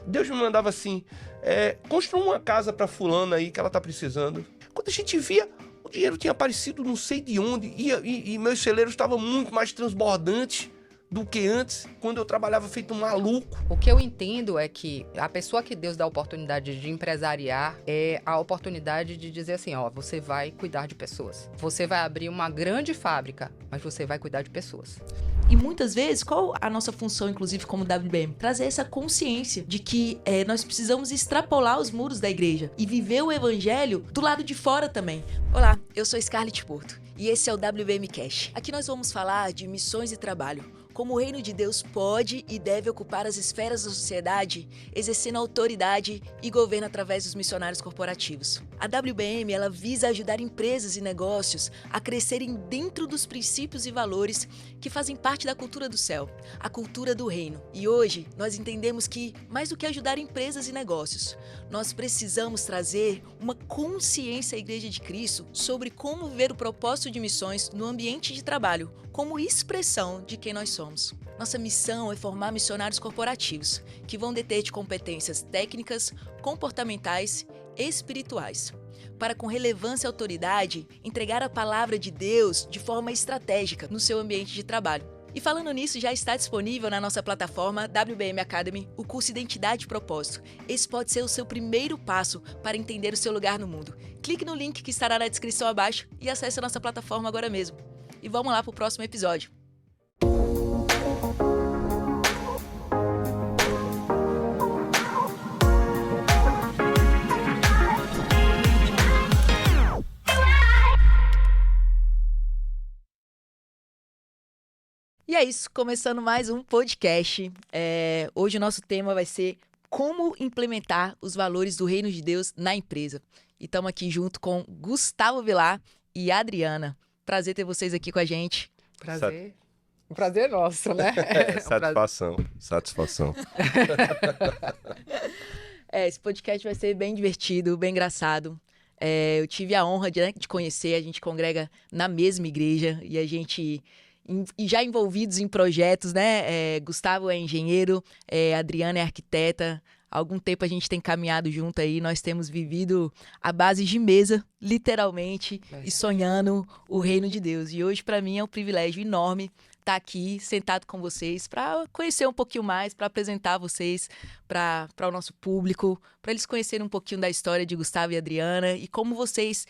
Deus me mandava assim, construa uma casa pra fulana aí que ela tá precisando. Quando a gente via, o dinheiro tinha aparecido não sei de onde, e meus celeiros estavam muito mais transbordantes do que antes, quando eu trabalhava feito um maluco. O que eu entendo é que a pessoa que Deus dá a oportunidade de empresariar é a oportunidade de dizer assim, ó, você vai cuidar de pessoas. Você vai abrir uma grande fábrica, mas você vai cuidar de pessoas. E muitas vezes, qual a nossa função, inclusive, como WBM? Trazer essa consciência de que nós precisamos extrapolar os muros da igreja e viver o evangelho do lado de fora também. Olá, eu sou Scarlett Porto e esse é o WBM Cash. Aqui nós vamos falar de missões e trabalho, como o reino de Deus pode e deve ocupar as esferas da sociedade, exercendo autoridade e governo através dos missionários corporativos. A WBM, ela visa ajudar empresas e negócios a crescerem dentro dos princípios e valores que fazem parte da cultura do céu, a cultura do reino. E hoje, nós entendemos que, mais do que ajudar empresas e negócios, nós precisamos trazer uma consciência à Igreja de Cristo sobre como viver o propósito de missões no ambiente de trabalho, como expressão de quem nós somos. Nossa missão é formar missionários corporativos, que vão deter de competências técnicas, comportamentais e espirituais, para com relevância e autoridade, entregar a palavra de Deus de forma estratégica no seu ambiente de trabalho. E falando nisso, já está disponível na nossa plataforma WBM Academy o curso Identidade e Propósito. Esse pode ser o seu primeiro passo para entender o seu lugar no mundo. Clique no link que estará na descrição abaixo e acesse a nossa plataforma agora mesmo. E vamos lá para o próximo episódio. E é isso, começando mais um podcast. Hoje o nosso tema vai ser como implementar os valores do Reino de Deus na empresa. E estamos aqui junto com Gustavo Vilar e Adriana. Prazer ter vocês aqui com a gente. Prazer. O prazer é nosso, né? Satisfação. Esse podcast vai ser bem divertido, bem engraçado. Eu tive a honra de conhecer, a gente congrega na mesma igreja e a gente... E já envolvidos em projetos, né? Gustavo é engenheiro, Adriana é arquiteta. Há algum tempo a gente tem caminhado junto aí, nós temos vivido à base de mesa, literalmente, e sonhando o reino de Deus. E hoje, para mim, é um privilégio enorme estar aqui, sentado com vocês, para conhecer um pouquinho mais, para apresentar vocês para o nosso público, para eles conhecerem um pouquinho da história de Gustavo e Adriana e como vocês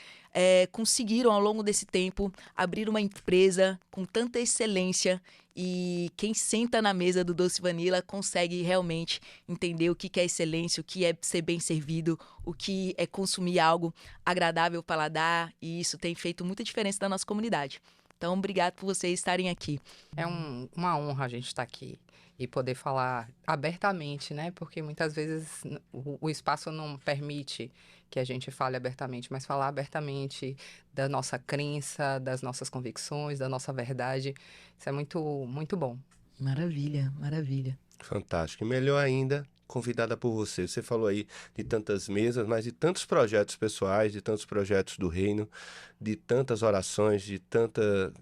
conseguiram, ao longo desse tempo, abrir uma empresa com tanta excelência. E quem senta na mesa do Doce Vanilla consegue realmente entender o que é excelência, o que é ser bem servido, o que é consumir algo agradável ao paladar, e isso tem feito muita diferença na nossa comunidade. Então, obrigado por vocês estarem aqui. É uma honra a gente estar aqui e poder falar abertamente, né? Porque muitas vezes o espaço não permite que a gente fale abertamente, mas falar abertamente da nossa crença, das nossas convicções, da nossa verdade, isso é muito, muito bom. Maravilha, maravilha. Fantástico. E melhor ainda, convidada por você. Você falou aí de tantas mesas, mas de tantos projetos pessoais, de tantos projetos do reino, de tantas orações, de tanta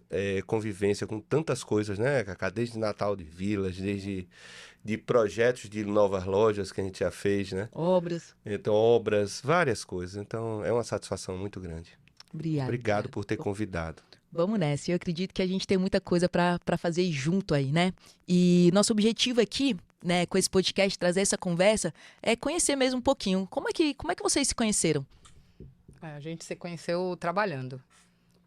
convivência com tantas coisas, né, Cacá? Desde Natal de Vilas, desde de projetos de novas lojas que a gente já fez, né? Obras. Então, obras, várias coisas. Então, é uma satisfação muito grande. Obrigado por ter convidado. Vamos nessa. Eu acredito que a gente tem muita coisa para fazer junto aí, né? E nosso objetivo aqui, né, com esse podcast, trazer essa conversa, é conhecer mesmo um pouquinho. Como é que vocês se conheceram? A gente se conheceu trabalhando.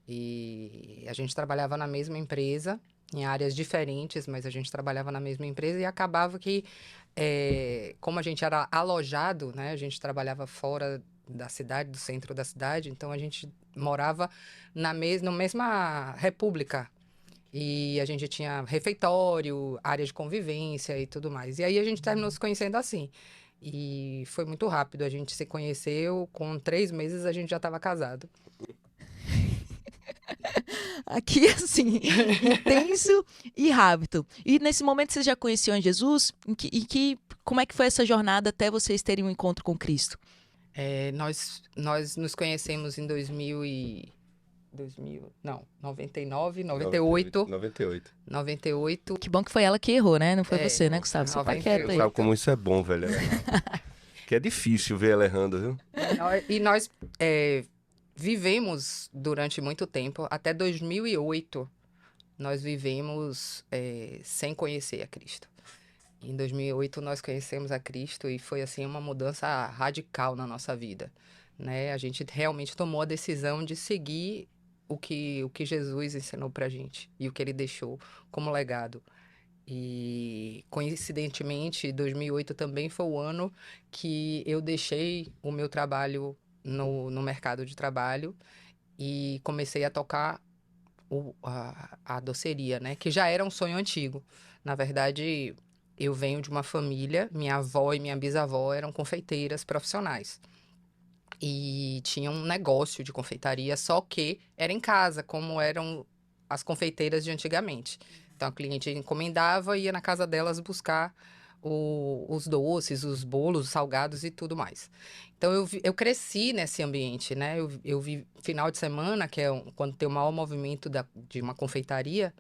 E a gente trabalhava na mesma empresa, em áreas diferentes, mas a gente trabalhava na mesma empresa e acabava que, como a gente era alojado, né, a gente trabalhava fora da cidade, do centro da cidade, então a gente morava na mesma república. E a gente tinha refeitório, área de convivência e tudo mais. E aí a gente terminou se conhecendo assim. E foi muito rápido, a gente se conheceu, com 3 meses a gente já estava casado. Aqui, assim, intenso e rápido. E nesse momento vocês já conheciam Jesus? Como é que foi essa jornada até vocês terem um encontro com Cristo? Nós nos conhecemos em 2000 2000, não, 99, 98. 98. 98. Que bom que foi ela que errou, né? Não foi É, você, né, Gustavo? Você tá 98. quieto aí. Sabe como isso é bom, velho? Que é difícil ver ela errando, viu? E nós vivemos durante muito tempo, até 2008, nós vivemos sem conhecer a Cristo. Em 2008 nós conhecemos a Cristo e foi assim uma mudança radical na nossa vida, né? A gente realmente tomou a decisão de seguir o que Jesus ensinou pra gente e o que ele deixou como legado. E coincidentemente, 2008 também foi o ano que eu deixei o meu trabalho no mercado de trabalho e comecei a tocar a doceria, né? Que já era um sonho antigo. Na verdade, eu venho de uma família, minha avó e minha bisavó eram confeiteiras profissionais. E tinham um negócio de confeitaria, só que era em casa, como eram as confeiteiras de antigamente. Então, a cliente encomendava e ia na casa delas buscar os doces, os bolos, os salgados e tudo mais. Então, eu cresci nesse ambiente, né? Eu vi final de semana, que é quando tem o maior movimento de uma confeitaria,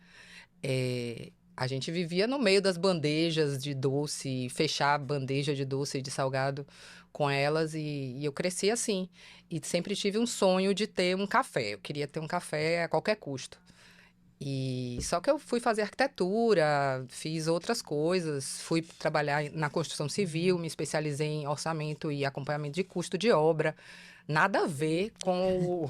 a gente vivia no meio das bandejas de doce, fechar a bandeja de doce e de salgado com elas, e eu cresci assim. E sempre tive um sonho de ter um café. Eu queria ter um café a qualquer custo. E só que eu fui fazer arquitetura, fiz outras coisas, fui trabalhar na construção civil, me especializei em orçamento e acompanhamento de custo de obra. Nada a ver com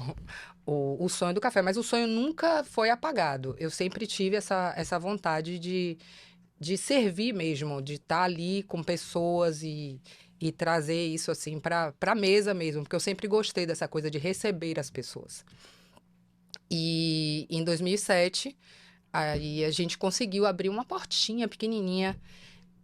o sonho do café, mas o sonho nunca foi apagado. Eu sempre tive essa vontade de servir mesmo, de estar ali com pessoas e trazer isso assim para a mesa mesmo, porque eu sempre gostei dessa coisa de receber as pessoas. E em 2007, aí a gente conseguiu abrir uma portinha pequenininha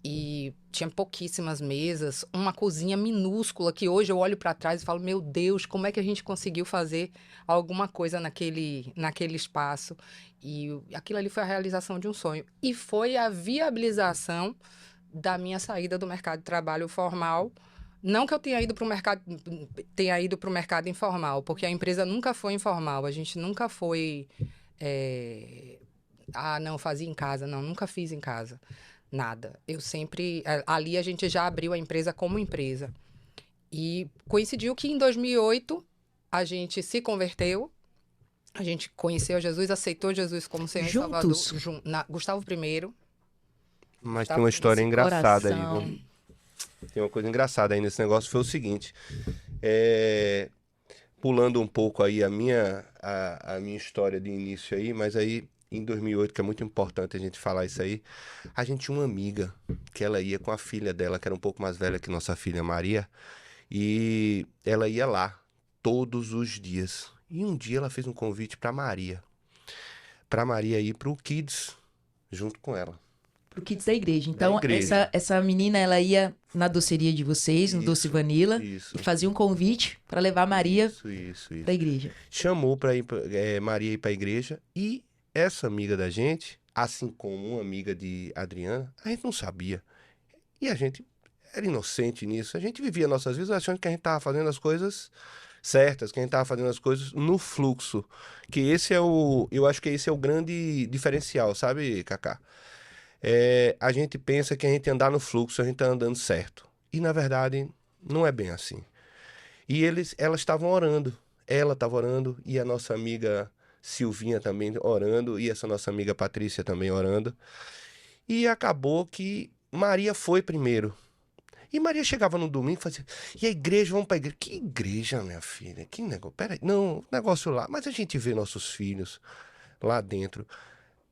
e tinha pouquíssimas mesas, uma cozinha minúscula que hoje eu olho para trás e falo, meu Deus, como é que a gente conseguiu fazer alguma coisa naquele espaço? E aquilo ali foi a realização de um sonho. E foi a viabilização da minha saída do mercado de trabalho formal. Não que eu tenha ido para o mercado informal, porque a empresa nunca foi informal, a gente nunca foi não, fazia em casa, não, nunca fiz em casa, nada. Eu sempre, ali a gente já abriu a empresa como empresa. E coincidiu que em 2008 a gente se converteu, a gente conheceu Jesus, aceitou Jesus como Senhor e Salvador. Gustavo I. Mas tem uma história engraçada coração. aí, viu? Tem uma coisa engraçada aí nesse negócio, foi o seguinte, pulando um pouco aí a minha história de início aí, mas aí em 2008, que é muito importante a gente falar isso aí, a gente tinha uma amiga que ela ia com a filha dela, que era um pouco mais velha que nossa filha Maria, e ela ia lá todos os dias. E um dia ela fez um convite para Maria ir pro Kids junto com ela. Pro Kids da igreja. Então, igreja. essa menina, ela ia na doceria de vocês, no Doce Vanilla, Isso. e fazia um convite para levar a Maria Isso. da igreja. Chamou para ir Maria ir para a igreja, e essa amiga da gente, assim como uma amiga de Adriana, a gente não sabia. E a gente era inocente nisso. A gente vivia nossas vidas achando que a gente estava fazendo as coisas certas, que a gente estava fazendo as coisas no fluxo. Que eu acho que esse é o grande diferencial, sabe, Cacá? A gente pensa que a gente andar no fluxo, a gente está andando certo. E, na verdade, não é bem assim. E elas estavam orando. Ela estava orando e a nossa amiga Silvinha também orando e essa nossa amiga Patrícia também orando. E acabou que Maria foi primeiro. E Maria chegava no domingo e fazia, e a igreja, vamos para a igreja. Que igreja, minha filha? Que negócio? Peraí, não, negócio lá. Mas a gente vê nossos filhos lá dentro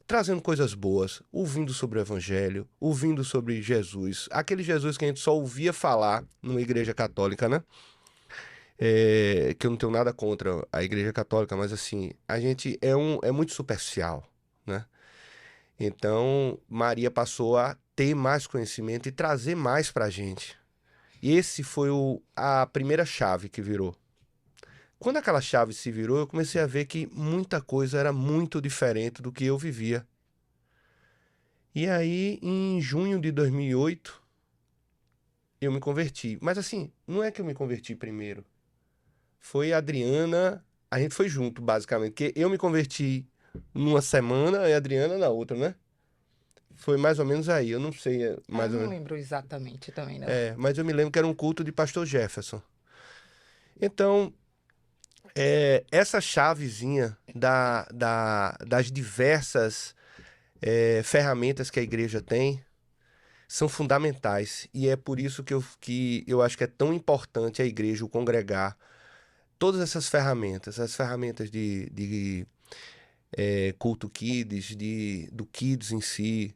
trazendo coisas boas, ouvindo sobre o evangelho, ouvindo sobre Jesus. Aquele Jesus que a gente só ouvia falar numa igreja católica, né? Que eu não tenho nada contra a igreja católica, mas assim, a gente é muito superficial, né? Então, Maria passou a ter mais conhecimento e trazer mais pra gente. E esse foi a primeira chave que virou. Quando aquela chave se virou, eu comecei a ver que muita coisa era muito diferente do que eu vivia. E aí, em junho de 2008, eu me converti. Mas assim, não é que eu me converti primeiro. Foi a Adriana a gente foi junto, basicamente, porque eu me converti numa semana e a Adriana na outra, né? Foi mais ou menos aí, eu não sei mais Eu ou não menos. lembro exatamente também, né? Mas eu me lembro que era um culto de pastor Jefferson. Então, essa chavezinha das diversas ferramentas que a igreja tem são fundamentais. E é por isso que eu acho que é tão importante a igreja, o congregar, todas essas ferramentas, as ferramentas de culto kids, do kids em si,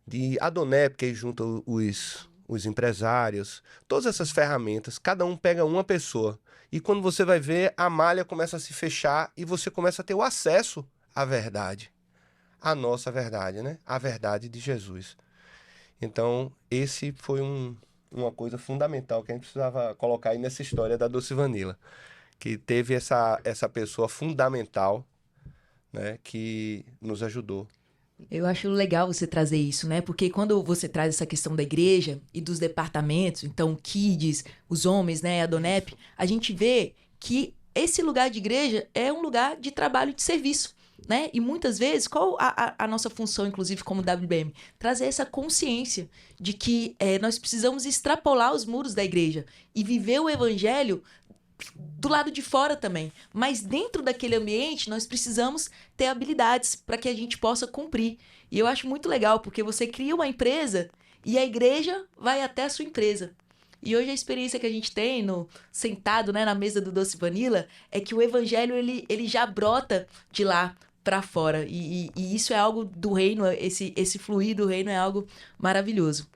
de Adonep, que aí junta os empresários, todas essas ferramentas, cada um pega uma pessoa. E quando você vai ver, a malha começa a se fechar e você começa a ter o acesso à verdade. A nossa verdade, né? A verdade de Jesus. Então, esse foi uma coisa fundamental que a gente precisava colocar aí nessa história da Doce Vanilla. Que teve essa pessoa fundamental, né? Que nos ajudou. Eu acho legal você trazer isso, né? Porque quando você traz essa questão da igreja e dos departamentos, então Kids, os homens, né, a Donep, a gente vê que esse lugar de igreja é um lugar de trabalho e de serviço, né? E muitas vezes, qual a nossa função, inclusive como WBM? Trazer essa consciência de que nós precisamos extrapolar os muros da igreja e viver o evangelho do lado de fora também. Mas dentro daquele ambiente, nós precisamos ter habilidades para que a gente possa cumprir. E eu acho muito legal, porque você cria uma empresa e a igreja vai até a sua empresa. E hoje a experiência que a gente tem sentado, né, na mesa do Doce Vanilla é que o evangelho ele já brota de lá para fora. E isso é algo do reino, esse fluir do reino é algo maravilhoso.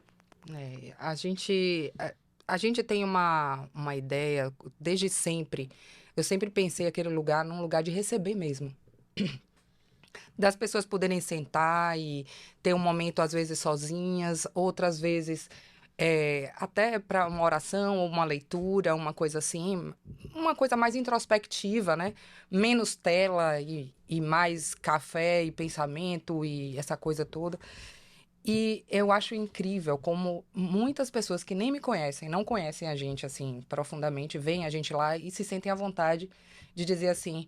A gente tem uma ideia, desde sempre. Eu sempre pensei aquele lugar num lugar de receber mesmo. Das pessoas poderem sentar e ter um momento, às vezes, sozinhas, outras vezes até para uma oração ou uma leitura, uma coisa assim, uma coisa mais introspectiva, né? Menos tela e mais café e pensamento e essa coisa toda. E eu acho incrível como muitas pessoas que nem me conhecem, não conhecem a gente assim profundamente, veem a gente lá e se sentem à vontade de dizer assim: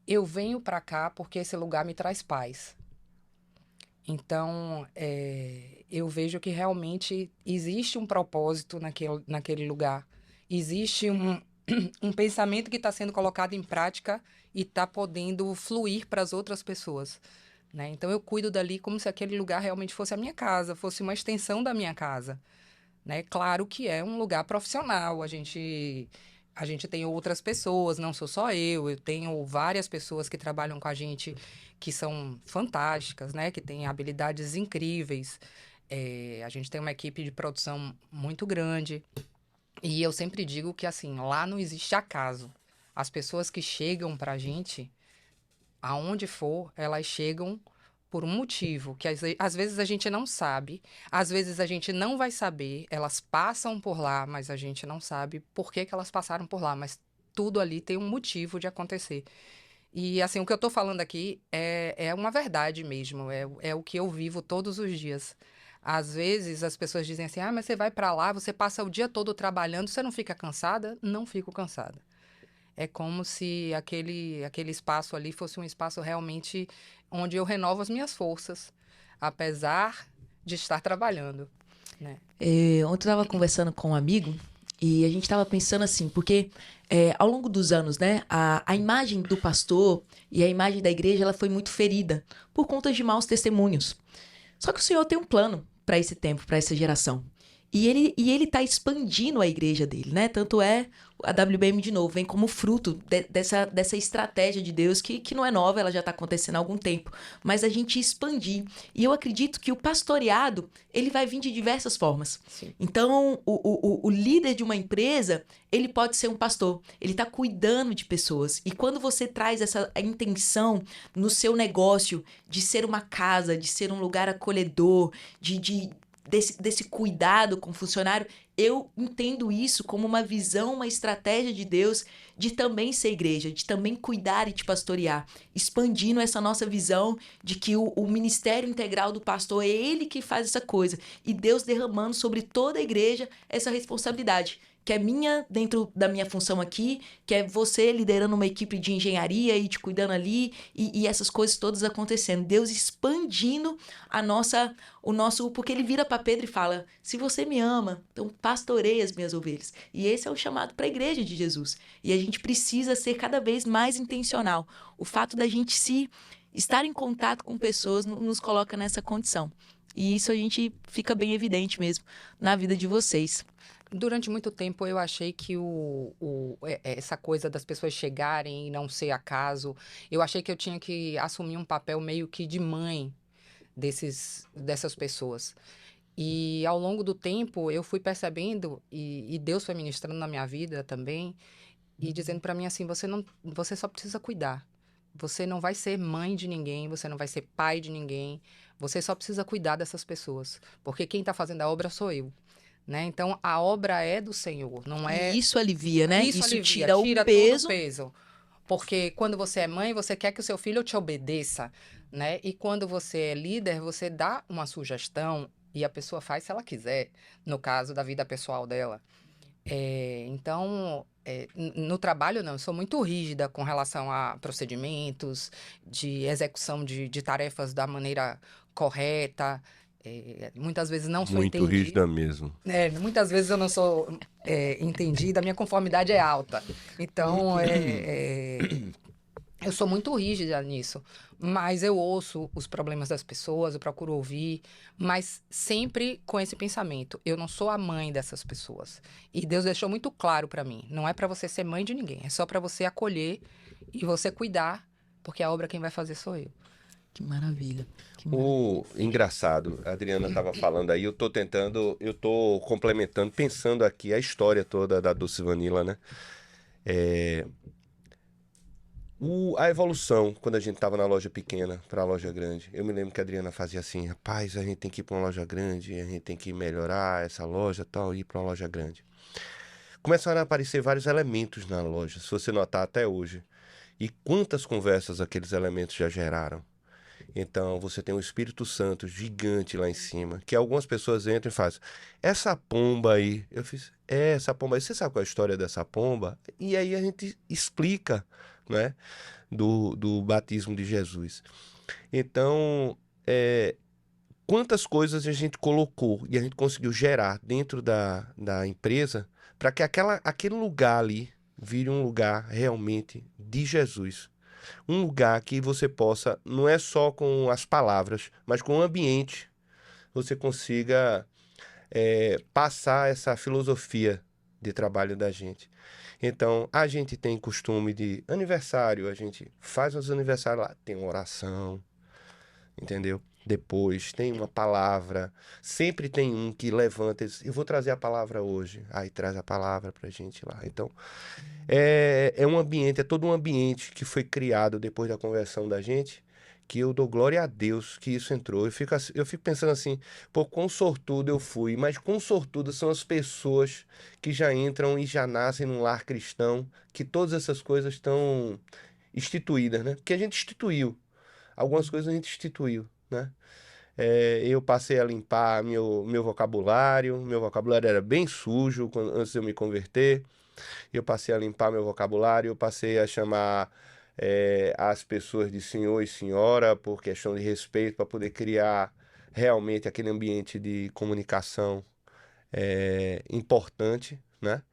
eu venho para cá porque esse lugar me traz paz. Então, eu vejo que realmente existe um propósito naquele lugar. Existe um pensamento que está sendo colocado em prática e está podendo fluir para as outras pessoas. Né? Então, eu cuido dali como se aquele lugar realmente fosse a minha casa, fosse uma extensão da minha casa. Né? Claro que é um lugar profissional, a gente tem outras pessoas, não sou só eu tenho várias pessoas que trabalham com a gente que são fantásticas, né? Que têm habilidades incríveis. A gente tem uma equipe de produção muito grande. E eu sempre digo que, assim, lá não existe acaso. As pessoas que chegam pra gente, aonde for, elas chegam por um motivo que às vezes a gente não sabe, às vezes a gente não vai saber, elas passam por lá, mas a gente não sabe por que elas passaram por lá, mas tudo ali tem um motivo de acontecer. E assim, o que eu tô falando aqui é uma verdade mesmo, é o que eu vivo todos os dias. Às vezes as pessoas dizem assim, mas você vai para lá, você passa o dia todo trabalhando, você não fica cansada? Não fico cansada. É como se aquele espaço ali fosse um espaço realmente onde eu renovo as minhas forças, apesar de estar trabalhando. Né? Ontem eu estava conversando com um amigo e a gente estava pensando assim, porque ao longo dos anos, né, a imagem do pastor e a imagem da igreja ela foi muito ferida por conta de maus testemunhos. Só que o Senhor tem um plano para esse tempo, para essa geração. E ele tá expandindo a igreja dele, né? Tanto é a WBM, de novo, vem como fruto dessa estratégia de Deus que não é nova, ela já está acontecendo há algum tempo. Mas a gente expandir. E eu acredito que o pastoreado, ele vai vir de diversas formas. Sim. Então, o líder de uma empresa, ele pode ser um pastor. Ele está cuidando de pessoas. E quando você traz essa intenção no seu negócio de ser uma casa, de ser um lugar acolhedor, desse cuidado com o funcionário, eu entendo isso como uma visão, uma estratégia de Deus de também ser igreja, de também cuidar e te pastorear, expandindo essa nossa visão de que o ministério integral do pastor é ele que faz essa coisa, e Deus derramando sobre toda a igreja essa responsabilidade, que é minha dentro da minha função aqui, que é você liderando uma equipe de engenharia e te cuidando ali, e essas coisas todas acontecendo. Deus expandindo porque ele vira para Pedro e fala, se você me ama, então pastoreie as minhas ovelhas. E esse é o chamado para a igreja de Jesus. E a gente precisa ser cada vez mais intencional. O fato da gente estar em contato com pessoas nos coloca nessa condição. E isso a gente fica bem evidente mesmo na vida de vocês. Durante muito tempo eu achei que essa coisa das pessoas chegarem e não ser acaso, eu achei que eu tinha que assumir um papel meio que de mãe dessas pessoas. E ao longo do tempo eu fui percebendo, e Deus foi ministrando na minha vida também, e dizendo para mim assim, você só precisa cuidar. Você não vai ser mãe de ninguém, você não vai ser pai de ninguém, você só precisa cuidar dessas pessoas, porque quem está fazendo a obra sou eu. Né? Então, a obra é do Senhor, não é... E isso alivia, né? Isso alivia, tira o todo peso. o peso. Porque quando você é mãe, você quer que o seu filho te obedeça, né? E quando você é líder, você dá uma sugestão e a pessoa faz se ela quiser, no caso da vida pessoal dela. Então, no trabalho, não, eu sou muito rígida com relação a procedimentos, de execução de tarefas da maneira correta. Muitas vezes não sou Muito entendida. rígida mesmo. Muitas vezes eu não sou entendida, a minha conformidade é alta. Então, eu sou muito rígida nisso. Mas eu ouço os problemas das pessoas, eu procuro ouvir, mas sempre com esse pensamento. Eu não sou a mãe dessas pessoas. E Deus deixou muito claro para mim. Não é para você ser mãe de ninguém. É só para você acolher e você cuidar, porque a obra quem vai fazer sou eu. Que maravilha. O engraçado, a Adriana estava falando aí, eu tô complementando, pensando aqui a história toda da Doce Vanilla, né? A evolução, quando a gente estava na loja pequena para a loja grande, eu me lembro que a Adriana fazia assim, rapaz, a gente tem que ir para uma loja grande, a gente tem que melhorar essa loja tal, e ir para uma loja grande. Começaram a aparecer vários elementos na loja, se você notar até hoje. E quantas conversas aqueles elementos já geraram. Então, você tem um Espírito Santo gigante lá em cima, que algumas pessoas entram e fazem, essa pomba aí, eu fiz, essa pomba aí, você sabe qual é a história dessa pomba? E aí a gente explica, né, do batismo de Jesus. Então, quantas coisas a gente colocou e a gente conseguiu gerar dentro da empresa para que aquele lugar ali vire um lugar realmente de Jesus. Um lugar que você possa, não é só com as palavras, mas com o ambiente, você consiga passar essa filosofia de trabalho da gente. Então, a gente tem costume de aniversário, a gente faz os aniversários lá, tem uma oração, entendeu? Depois tem uma palavra, sempre tem um que levanta e diz, eu vou trazer a palavra hoje, aí traz a palavra pra gente lá. Então, é um ambiente, é todo um ambiente que foi criado depois da conversão da gente, que eu dou glória a Deus que isso entrou. Eu fico pensando assim, pô, quão sortudo eu fui, mas quão sortudas são as pessoas que já entram e já nascem num lar cristão, que todas essas coisas estão instituídas, né? Porque a gente instituiu, algumas coisas a gente instituiu, né? Eu passei a limpar meu vocabulário era bem sujo antes de eu me converter. Eu passei a limpar meu vocabulário, eu passei a chamar as pessoas de senhor e senhora por questão de respeito, para poder criar realmente aquele ambiente de comunicação importante, né?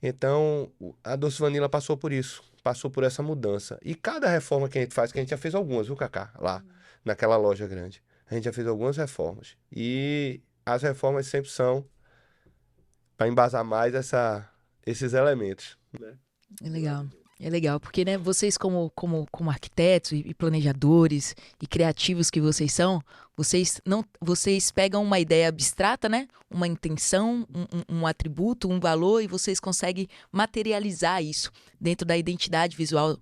Então, a Doce Vanilla passou por isso, passou por essa mudança. E cada reforma que a gente faz, que a gente já fez algumas, viu, Cacá? Lá, naquela loja grande. A gente já fez algumas reformas. E as reformas sempre são para embasar mais esses elementos, né? É legal, porque, né, vocês como arquitetos e planejadores e criativos que vocês são, vocês pegam uma ideia abstrata, né, uma intenção, um atributo, um valor, e vocês conseguem materializar isso dentro da identidade visual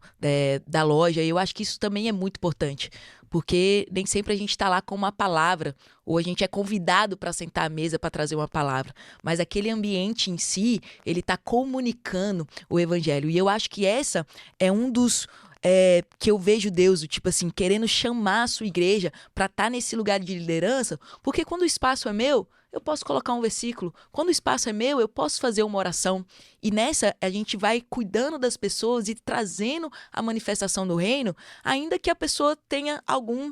da loja. E eu acho que isso também é muito importante, porque nem sempre a gente está lá com uma palavra, ou a gente é convidado para sentar à mesa para trazer uma palavra, mas aquele ambiente em si, ele está comunicando o evangelho. E eu acho que essa é um dos que eu vejo Deus, tipo assim, querendo chamar a sua igreja para estar nesse lugar de liderança, porque quando o espaço é meu, eu posso colocar um versículo. Quando o espaço é meu, eu posso fazer uma oração. E nessa, a gente vai cuidando das pessoas e trazendo a manifestação do reino, ainda que a pessoa tenha algum...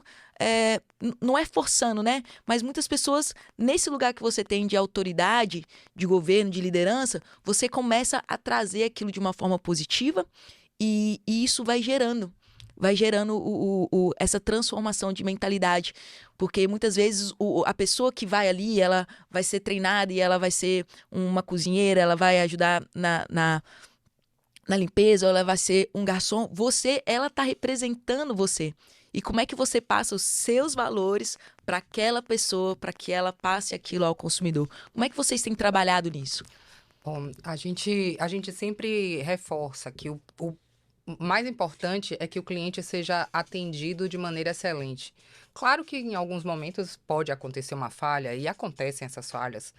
não é forçando, né? Mas muitas pessoas, nesse lugar que você tem de autoridade, de governo, de liderança, você começa a trazer aquilo de uma forma positiva e isso vai gerando essa transformação de mentalidade. Porque muitas vezes a pessoa que vai ali, ela vai ser treinada e ela vai ser uma cozinheira, ela vai ajudar na limpeza, ou ela vai ser um garçom. Ela está representando você. E como é que você passa os seus valores para aquela pessoa, para que ela passe aquilo ao consumidor? Como é que vocês têm trabalhado nisso? Bom, a gente sempre reforça que o mais importante é que o cliente seja atendido de maneira excelente. Claro que em alguns momentos pode acontecer uma falha, e acontecem essas falhas,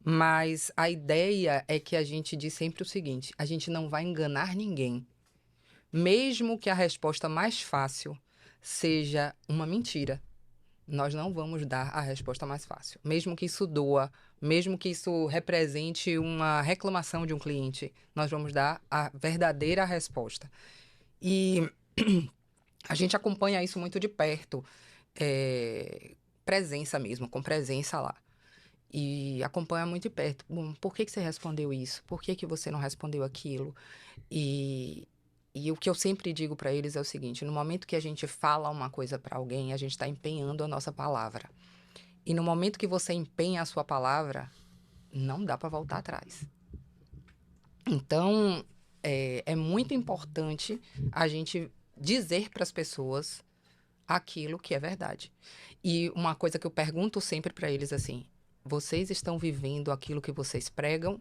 mas a ideia é que a gente diz sempre o seguinte: a gente não vai enganar ninguém. Mesmo que a resposta mais fácil seja uma mentira, nós não vamos dar a resposta mais fácil. Mesmo que isso doa, mesmo que isso represente uma reclamação de um cliente, nós vamos dar a verdadeira resposta. E a gente acompanha isso muito de perto, presença mesmo, com presença lá. E acompanha muito de perto. Bom, por que você respondeu isso? Por que você não respondeu aquilo? E o que eu sempre digo para eles é o seguinte: no momento que a gente fala uma coisa para alguém, a gente está empenhando a nossa palavra. E no momento que você empenha a sua palavra, não dá para voltar atrás. Então, é muito importante a gente dizer para as pessoas aquilo que é verdade. E uma coisa que eu pergunto sempre para eles assim: vocês estão vivendo aquilo que vocês pregam?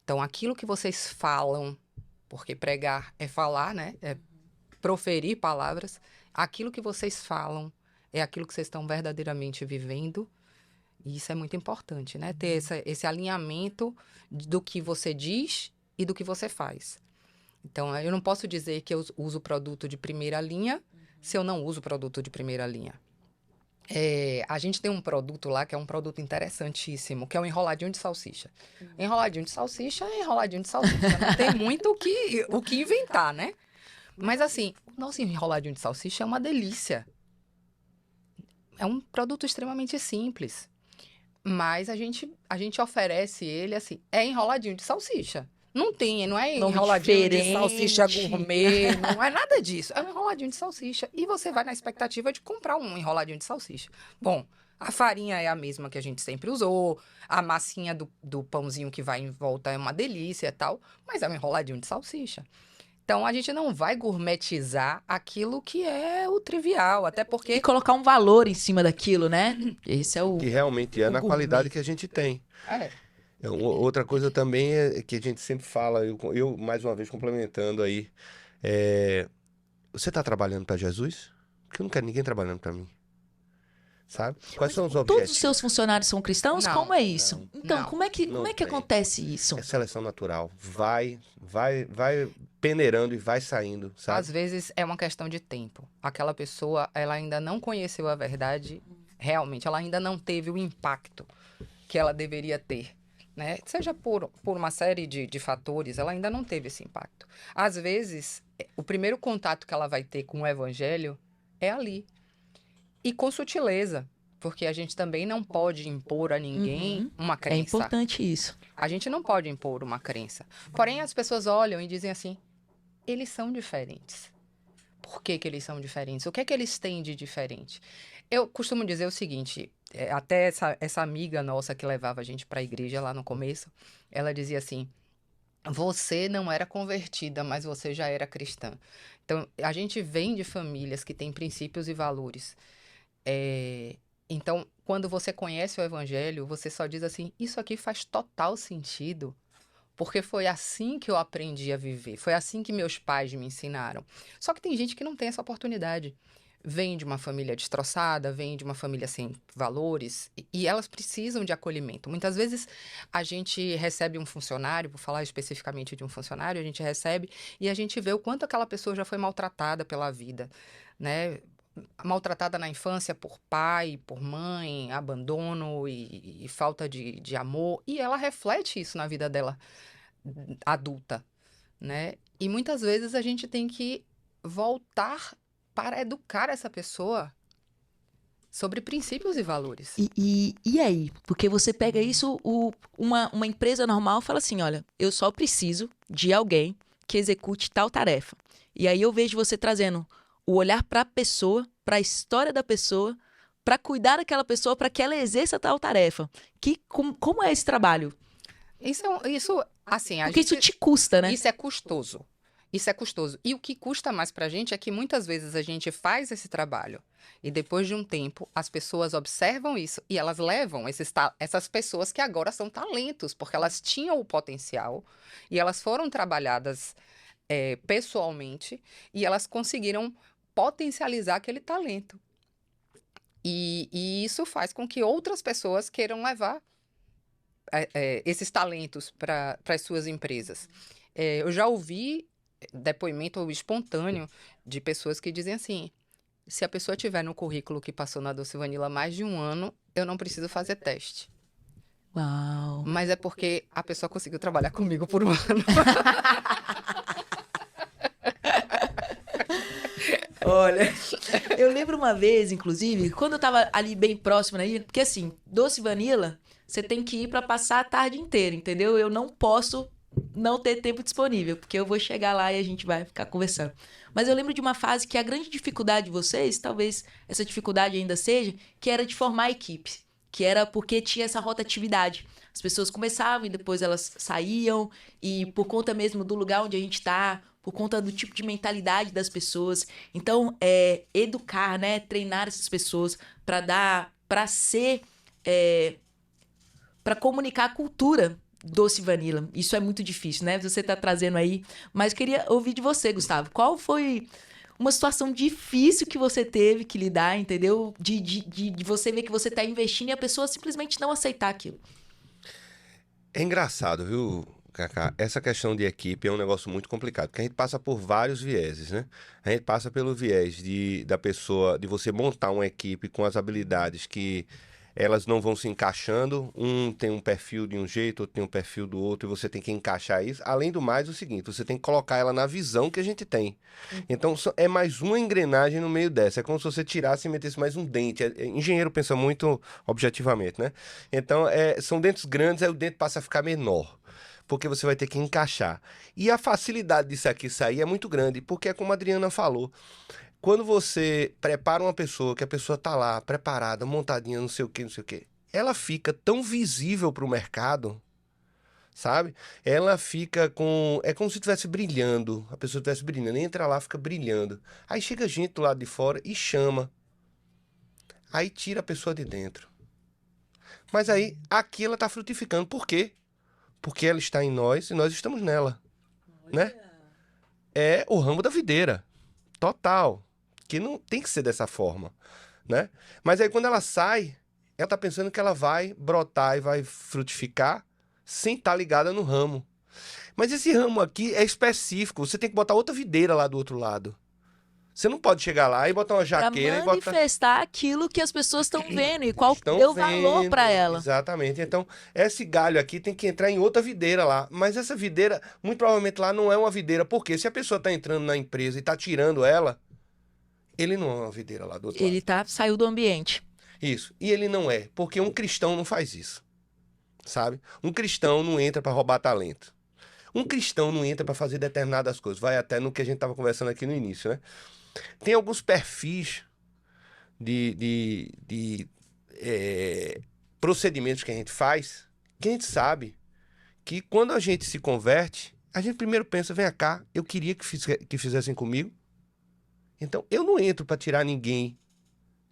Então, aquilo que vocês falam, porque pregar é falar, né? É proferir palavras. Aquilo que vocês falam é aquilo que vocês estão verdadeiramente vivendo. E isso é muito importante, né? Ter esse alinhamento do que você diz e do que você faz. Então, eu não posso dizer que eu uso produto de primeira linha se eu não uso produto de primeira linha. A gente tem um produto lá que é um produto interessantíssimo, que é o enroladinho de salsicha. Enroladinho de salsicha é enroladinho de salsicha. Não tem muito o que inventar, né? Mas assim, o nosso enroladinho de salsicha é uma delícia. É um produto extremamente simples. Mas a gente oferece ele assim, é enroladinho de salsicha. Não é enroladinho de salsicha gourmet, não é nada disso. É um enroladinho de salsicha. E você vai na expectativa de comprar um enroladinho de salsicha. Bom, a farinha é a mesma que a gente sempre usou, a massinha do pãozinho que vai em volta é uma delícia e tal, mas é um enroladinho de salsicha. Então, a gente não vai gourmetizar aquilo que é o trivial, até porque... E colocar um valor em cima daquilo, né? Esse é o... Que realmente é na qualidade que a gente tem. Outra coisa também é que a gente sempre fala, eu mais uma vez complementando aí, você está trabalhando para Jesus? Porque eu não quero ninguém trabalhando para mim. Sabe? Quais são os objetivos? Todos os seus funcionários são cristãos? Não, como é isso? não, então, não, como é que acontece isso? É seleção natural. Vai peneirando e vai saindo, sabe? Às vezes é uma questão de tempo. Aquela pessoa, ela ainda não conheceu a verdade realmente, ela ainda não teve o impacto que ela deveria ter, né? Seja por uma série de fatores, ela ainda não teve esse impacto. Às vezes, o primeiro contato que ela vai ter com o evangelho é ali. E com sutileza, porque a gente também não pode impor a ninguém uma crença. É importante isso. A gente não pode impor uma crença. Porém, as pessoas olham e dizem assim: eles são diferentes. Por que eles são diferentes? O que é que eles têm de diferente? Eu costumo dizer o seguinte, até essa amiga nossa que levava a gente para a igreja lá no começo, ela dizia assim: você não era convertida, mas você já era cristã. Então, a gente vem de famílias que têm princípios e valores. Então, quando você conhece o evangelho, você só diz assim: isso aqui faz total sentido, porque foi assim que eu aprendi a viver, foi assim que meus pais me ensinaram. Só que tem gente que não tem essa oportunidade. Vem de uma família destroçada, vem de uma família sem valores, e elas precisam de acolhimento. Muitas vezes a gente recebe um funcionário, vou falar especificamente de um funcionário, a gente recebe e a gente vê o quanto aquela pessoa já foi maltratada pela vida, né? maltratada na infância por pai, por mãe, abandono e falta de amor, e ela reflete isso na vida dela adulta, né? E muitas vezes a gente tem que voltar para educar essa pessoa sobre princípios e valores. E aí? Porque você pega isso, uma empresa normal fala assim, olha, eu só preciso de alguém que execute tal tarefa. E aí eu vejo você trazendo o olhar para a pessoa, para a história da pessoa, para cuidar daquela pessoa, para que ela exerça tal tarefa. Como é esse trabalho? Isso assim, Porque isso te custa, né? Isso é custoso. Isso é custoso. E o que custa mais pra gente é que muitas vezes a gente faz esse trabalho e depois de um tempo as pessoas observam isso e elas levam essas pessoas que agora são talentos, porque elas tinham o potencial e elas foram trabalhadas pessoalmente e elas conseguiram potencializar aquele talento. E isso faz com que outras pessoas queiram levar esses talentos para as suas empresas. Eu já ouvi depoimento espontâneo de pessoas que dizem assim: se a pessoa tiver no currículo que passou na Doce Vanilla mais de 1 ano, eu não preciso fazer teste. Uau! Mas é porque a pessoa conseguiu trabalhar comigo por 1 ano. Olha, eu lembro uma vez, inclusive, quando eu tava ali bem próximo, né? Porque assim, Doce Vanilla, você tem que ir pra passar a tarde inteira, entendeu? Eu não posso não ter tempo disponível, porque eu vou chegar lá e a gente vai ficar conversando. Mas eu lembro de uma fase que a grande dificuldade de vocês, talvez essa dificuldade ainda seja, que era de formar a equipe. Que era porque tinha essa rotatividade. As pessoas começavam e depois elas saíam, e por conta mesmo do lugar onde a gente tá, por conta do tipo de mentalidade das pessoas. Então, educar, né? Treinar essas pessoas para ser, para comunicar a cultura Doce Vanilla. Isso é muito difícil, né? Você tá trazendo aí. Mas queria ouvir de você, Gustavo. Qual foi uma situação difícil que você teve que lidar, entendeu? De você ver que você tá investindo e a pessoa simplesmente não aceitar aquilo. É engraçado, viu, Cacá? Essa questão de equipe é um negócio muito complicado, porque a gente passa por vários vieses, né? A gente passa pelo viés da pessoa, de você montar uma equipe com as habilidades que elas não vão se encaixando, um tem um perfil de um jeito, outro tem um perfil do outro, e você tem que encaixar isso. Além do mais, o seguinte, você tem que colocar ela na visão que a gente tem. Então, é mais uma engrenagem no meio dessa. É como se você tirasse e metesse mais um dente. Engenheiro pensa muito objetivamente, né? Então, são dentes grandes, aí o dente passa a ficar menor. Porque você vai ter que encaixar. E a facilidade disso aqui sair é muito grande, porque é como a Adriana falou. Quando você prepara uma pessoa, que a pessoa tá lá, preparada, montadinha, não sei o quê, ela fica tão visível para o mercado, sabe? Ela fica com... É como se estivesse brilhando, a pessoa estivesse brilhando, entra lá, fica brilhando. Aí chega gente do lado de fora e chama. Aí tira a pessoa de dentro. Mas aí, aqui ela tá frutificando. Por quê? Porque ela está em nós e nós estamos nela, né? É o ramo da videira, total. Que não tem que ser dessa forma, né? Mas aí quando ela sai, ela tá pensando que ela vai brotar e vai frutificar sem estar ligada no ramo. Mas esse ramo aqui é específico, você tem que botar outra videira lá do outro lado. Você não pode chegar lá e botar uma jaqueira e botar... manifestar aquilo que as pessoas estão vendo e qual deu valor para ela. Exatamente. Então, esse galho aqui tem que entrar em outra videira lá. Mas essa videira, muito provavelmente lá não é uma videira. Porque se a pessoa tá entrando na empresa e tá tirando ela, ele não é uma videira lá do outro lado. Ele saiu do ambiente. Isso. E ele não é. Porque um cristão não faz isso. Sabe? Um cristão não entra para roubar talento. Um cristão não entra para fazer determinadas coisas. Vai até no que a gente tava conversando aqui no início, né? Tem alguns perfis de procedimentos que a gente faz, que a gente sabe que quando a gente se converte, a gente primeiro pensa, vem cá, eu queria que fizessem comigo. Então, eu não entro para tirar ninguém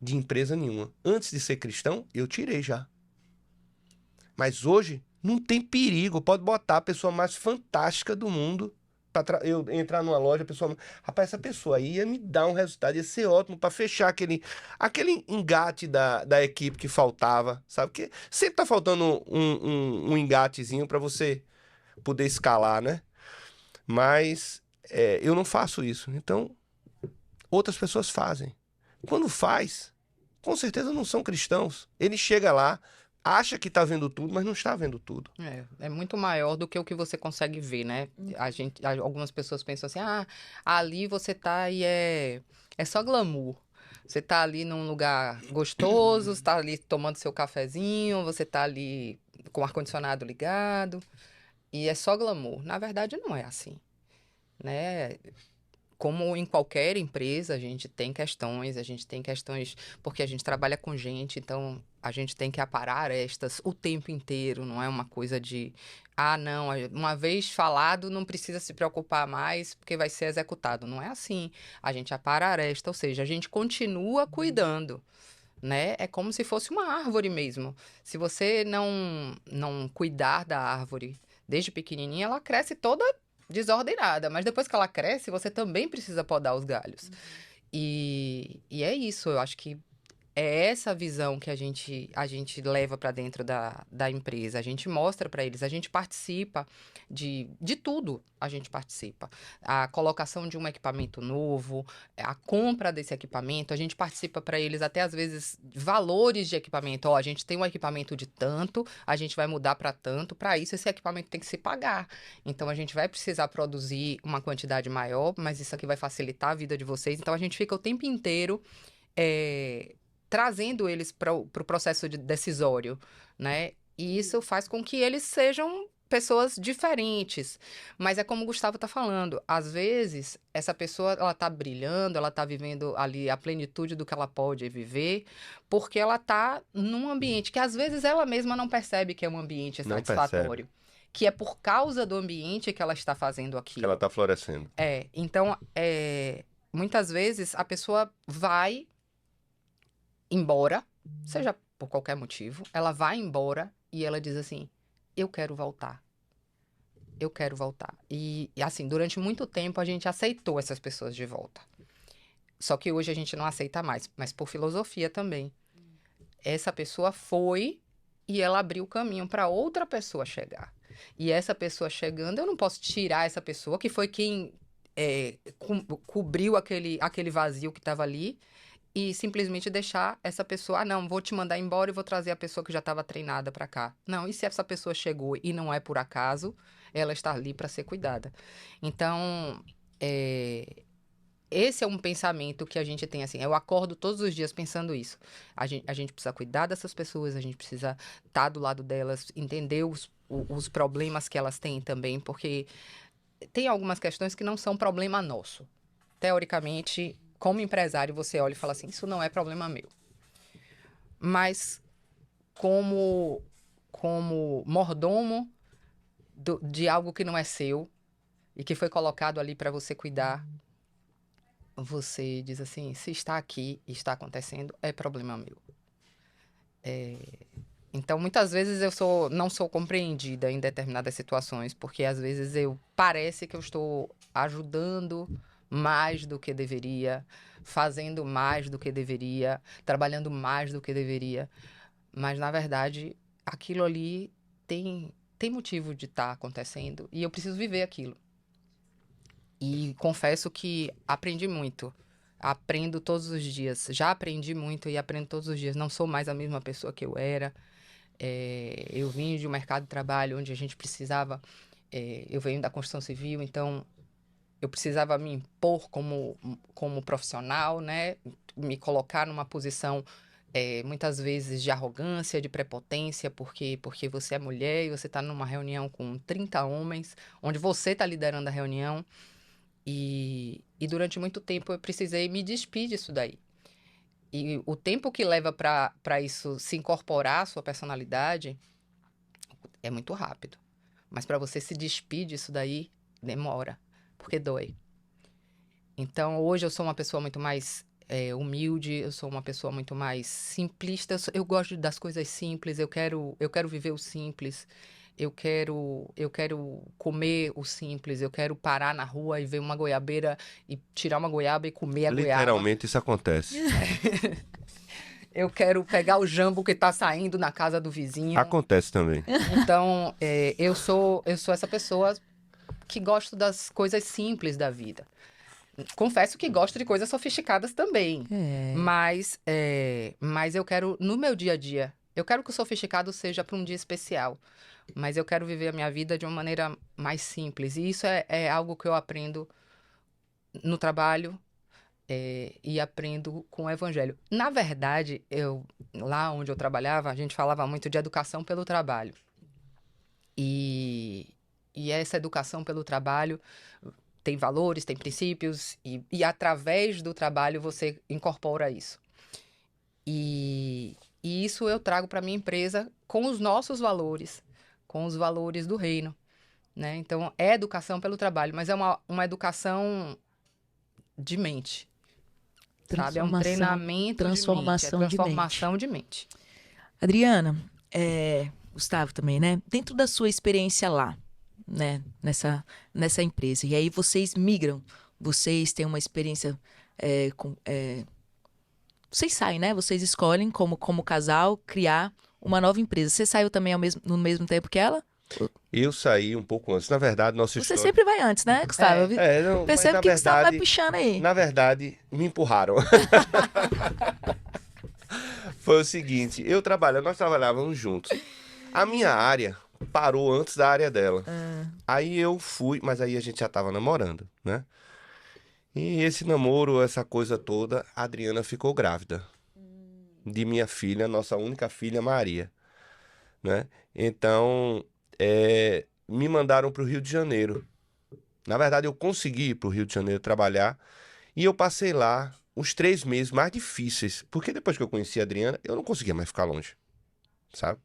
de empresa nenhuma. Antes de ser cristão, eu tirei já. Mas hoje, não tem perigo. Pode botar a pessoa mais fantástica do mundo. Eu entrar numa loja, a pessoa... Rapaz, essa pessoa aí ia me dar um resultado, ia ser ótimo para fechar aquele engate da equipe que faltava, sabe? Porque sempre tá faltando um engatezinho para você poder escalar, né? Mas eu não faço isso. Então, outras pessoas fazem. quando faz, com certeza não são cristãos. Ele chega lá, acha que está vendo tudo, mas não está vendo tudo. É muito maior do que o que você consegue ver, né? Algumas pessoas pensam assim, ali você tá e é só glamour. Você tá ali num lugar gostoso, você tá ali tomando seu cafezinho, você tá ali com o ar-condicionado ligado, e é só glamour. Na verdade, não é assim, né? Como em qualquer empresa, a gente tem questões, porque a gente trabalha com gente, então a gente tem que aparar arestas o tempo inteiro, não é uma coisa de, não, uma vez falado, não precisa se preocupar mais, porque vai ser executado. Não é assim. A gente apara a aresta, ou seja, a gente continua cuidando, né? É como se fosse uma árvore mesmo. Se você não cuidar da árvore desde pequenininha, ela cresce toda desordenada, mas depois que ela cresce, você também precisa podar os galhos. E é isso, eu acho que é essa visão que a gente leva para dentro da empresa. A gente mostra para eles, a gente participa de tudo, a gente participa. A colocação de um equipamento novo, a compra desse equipamento, a gente participa para eles até às vezes valores de equipamento. A gente tem um equipamento de tanto, a gente vai mudar para tanto, para isso esse equipamento tem que se pagar. Então a gente vai precisar produzir uma quantidade maior, mas isso aqui vai facilitar a vida de vocês. Então a gente fica o tempo inteiro trazendo eles para o processo decisório, né? E isso faz com que eles sejam pessoas diferentes. Mas é como o Gustavo está falando, às vezes essa pessoa ela está brilhando, ela está vivendo ali a plenitude do que ela pode viver, porque ela está num ambiente que às vezes ela mesma não percebe que é um ambiente satisfatório. Que é por causa do ambiente que ela está fazendo aquilo. Que ela está florescendo. Então, muitas vezes a pessoa vai embora, seja por qualquer motivo, ela vai embora e ela diz assim, eu quero voltar. Eu quero voltar. E assim, durante muito tempo a gente aceitou essas pessoas de volta. Só que hoje a gente não aceita mais, mas por filosofia também. Essa pessoa foi e ela abriu o caminho para outra pessoa chegar. E essa pessoa chegando, eu não posso tirar essa pessoa, que foi quem cobriu aquele vazio que estava ali, e simplesmente deixar essa pessoa, não, vou te mandar embora e vou trazer a pessoa que já estava treinada para cá. Não, e se essa pessoa chegou e não é por acaso, ela está ali para ser cuidada. Então, esse é um pensamento que a gente tem, assim, eu acordo todos os dias pensando isso. A gente precisa cuidar dessas pessoas, a gente precisa estar do lado delas, entender os problemas que elas têm também, porque tem algumas questões que não são problema nosso. Teoricamente, como empresário, você olha e fala assim, isso não é problema meu. Mas como mordomo de algo que não é seu e que foi colocado ali para você cuidar, você diz assim, se está aqui e está acontecendo, é problema meu. Então, muitas vezes eu não sou compreendida em determinadas situações, porque às vezes parece que eu estou ajudando mais do que deveria, fazendo mais do que deveria, trabalhando mais do que deveria. Mas, na verdade, aquilo ali tem motivo de estar acontecendo e eu preciso viver aquilo. E confesso que aprendi muito. Aprendo todos os dias. Já aprendi muito e aprendo todos os dias. Não sou mais a mesma pessoa que eu era. Eu vim de um mercado de trabalho onde a gente precisava... eu venho da construção civil, então... eu precisava me impor como profissional, né? Me colocar numa posição, muitas vezes, de arrogância, de prepotência, porque você é mulher e você está numa reunião com 30 homens, onde você está liderando a reunião. E durante muito tempo eu precisei me despir disso daí. E o tempo que leva para isso se incorporar à sua personalidade é muito rápido. Mas para você se despir disso daí, demora. Porque dói. Então, hoje eu sou uma pessoa muito mais humilde, eu sou uma pessoa muito mais simplista. Eu gosto das coisas simples, eu quero viver o simples, eu quero comer o simples, eu quero parar na rua e ver uma goiabeira e tirar uma goiaba e comer a goiaba. Literalmente isso acontece. Eu quero pegar o jambo que tá saindo na casa do vizinho. Acontece também. Então, eu sou essa pessoa que gosto das coisas simples da vida. confesso que gosto de coisas sofisticadas também. É. Mas eu quero, no meu dia a dia, eu quero que o sofisticado seja para um dia especial. Mas eu quero viver a minha vida de uma maneira mais simples. E isso é algo que eu aprendo no trabalho e aprendo com o evangelho. Na verdade, lá onde eu trabalhava, a gente falava muito de educação pelo trabalho. E essa educação pelo trabalho tem valores, tem princípios, e através do trabalho você incorpora isso. E isso eu trago para minha empresa com os nossos valores, com os valores do reino, né? Então, é educação pelo trabalho, mas é uma educação de mente, sabe? É um treinamento transformação de mente, transformação de mente. Adriana, Gustavo também, né? Dentro da sua experiência lá, né? Nessa empresa, e aí vocês migram, vocês têm uma experiência vocês saem, né? Vocês escolhem como casal criar uma nova empresa. Você saiu também no mesmo tempo que ela? Eu saí um pouco antes. Na verdade, nossa Você história... sempre vai antes, né, Gustavo? Não, Percebo mas, que o Gustavo vai puxando aí. Na verdade, me empurraram. Foi o seguinte, nós trabalhávamos juntos. A minha área parou antes da área dela. Aí eu fui, mas aí a gente já tava namorando, né? E esse namoro, essa coisa toda, a Adriana ficou grávida. De minha filha, nossa única filha, Maria, né? Então, me mandaram para o Rio de Janeiro. Na verdade, eu consegui ir para o Rio de Janeiro trabalhar e eu passei lá os 3 meses mais difíceis, porque depois que eu conheci a Adriana, eu não conseguia mais ficar longe, sabe?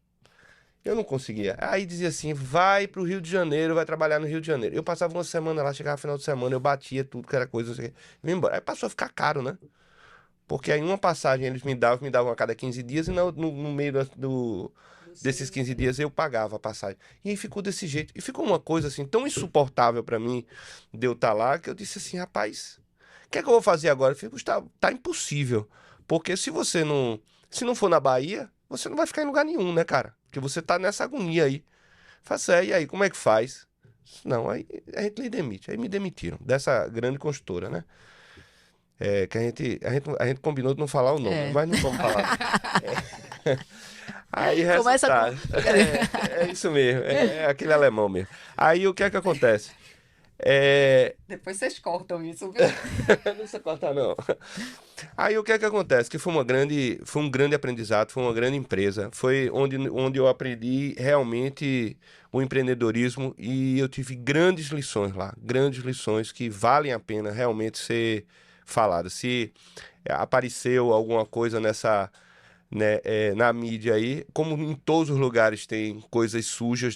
Eu não conseguia. Aí dizia assim, vai pro Rio de Janeiro, vai trabalhar no Rio de Janeiro. Eu passava uma semana lá, chegava no final de semana, eu batia tudo que era coisa, não sei o quê, e ia embora. Aí passou a ficar caro, né? Porque aí uma passagem eles me davam a cada 15 dias e no meio desses 15 dias eu pagava a passagem. E aí ficou desse jeito. E ficou uma coisa assim tão insuportável pra mim de eu estar lá, que eu disse assim, rapaz, o que é que eu vou fazer agora? Eu falei, Gustavo, tá impossível. Porque se não for na Bahia, você não vai ficar em lugar nenhum, né, cara? Porque você tá nessa agonia aí. Falei, e aí, como é que faz? Não, aí a gente lhe demite. Aí me demitiram dessa grande construtora, né? Que a gente combinou de não falar o nome, mas não vamos falar. Aí resultado. É isso mesmo, é aquele alemão mesmo. Aí o que é que acontece? Depois vocês cortam isso, viu? Não precisa cortar, não. Aí o que é que acontece? Que foi um grande aprendizado, foi uma grande empresa. Foi onde eu aprendi realmente o empreendedorismo e eu tive grandes lições lá. Grandes lições que valem a pena realmente ser faladas. Se apareceu alguma coisa na mídia aí, como em todos os lugares tem coisas sujas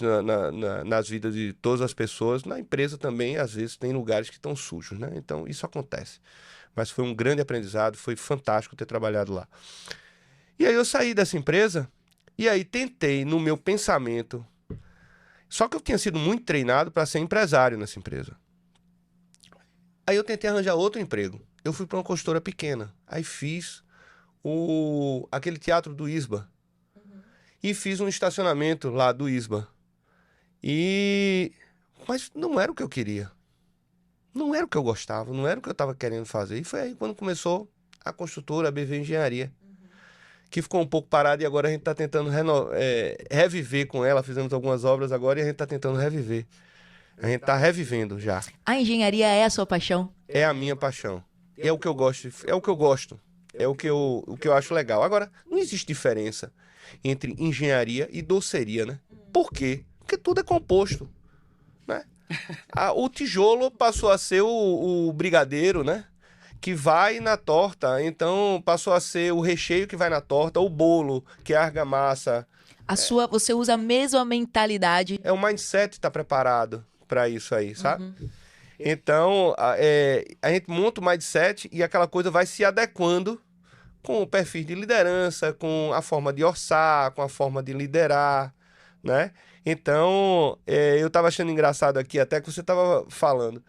nas vidas de todas as pessoas, na empresa também, às vezes, tem lugares que estão sujos, né? Então, isso acontece. Mas foi um grande aprendizado, foi fantástico ter trabalhado lá. E aí eu saí dessa empresa, e aí tentei, no meu pensamento, só que eu tinha sido muito treinado para ser empresário nessa empresa. Aí eu tentei arranjar outro emprego. Eu fui para uma consultora pequena, aí fiz aquele teatro do ISBA. E fiz um estacionamento lá do ISBA. Mas não era o que eu queria. Não era o que eu gostava, não era o que eu estava querendo fazer. E foi aí quando começou a construtora, a BV Engenharia. Que ficou um pouco parada e agora a gente está tentando reviver com ela. Fizemos algumas obras agora e a gente está tentando reviver. A gente está revivendo já. A engenharia é a sua paixão? É a minha paixão. É o que eu gosto. É o que eu gosto. É o que eu acho legal. Agora, não existe diferença entre engenharia e doceria, né? Por quê? Porque tudo é composto, né? O tijolo passou a ser o brigadeiro, né? Que vai na torta. Então, passou a ser o recheio que vai na torta, o bolo, que é a argamassa. Você usa a mesma mentalidade. O mindset está preparado para isso aí, sabe? Então, a gente monta o mindset e aquela coisa vai se adequando com o perfil de liderança, com a forma de orçar, com a forma de liderar, né? Então, eu estava achando engraçado aqui, até que você estava falando.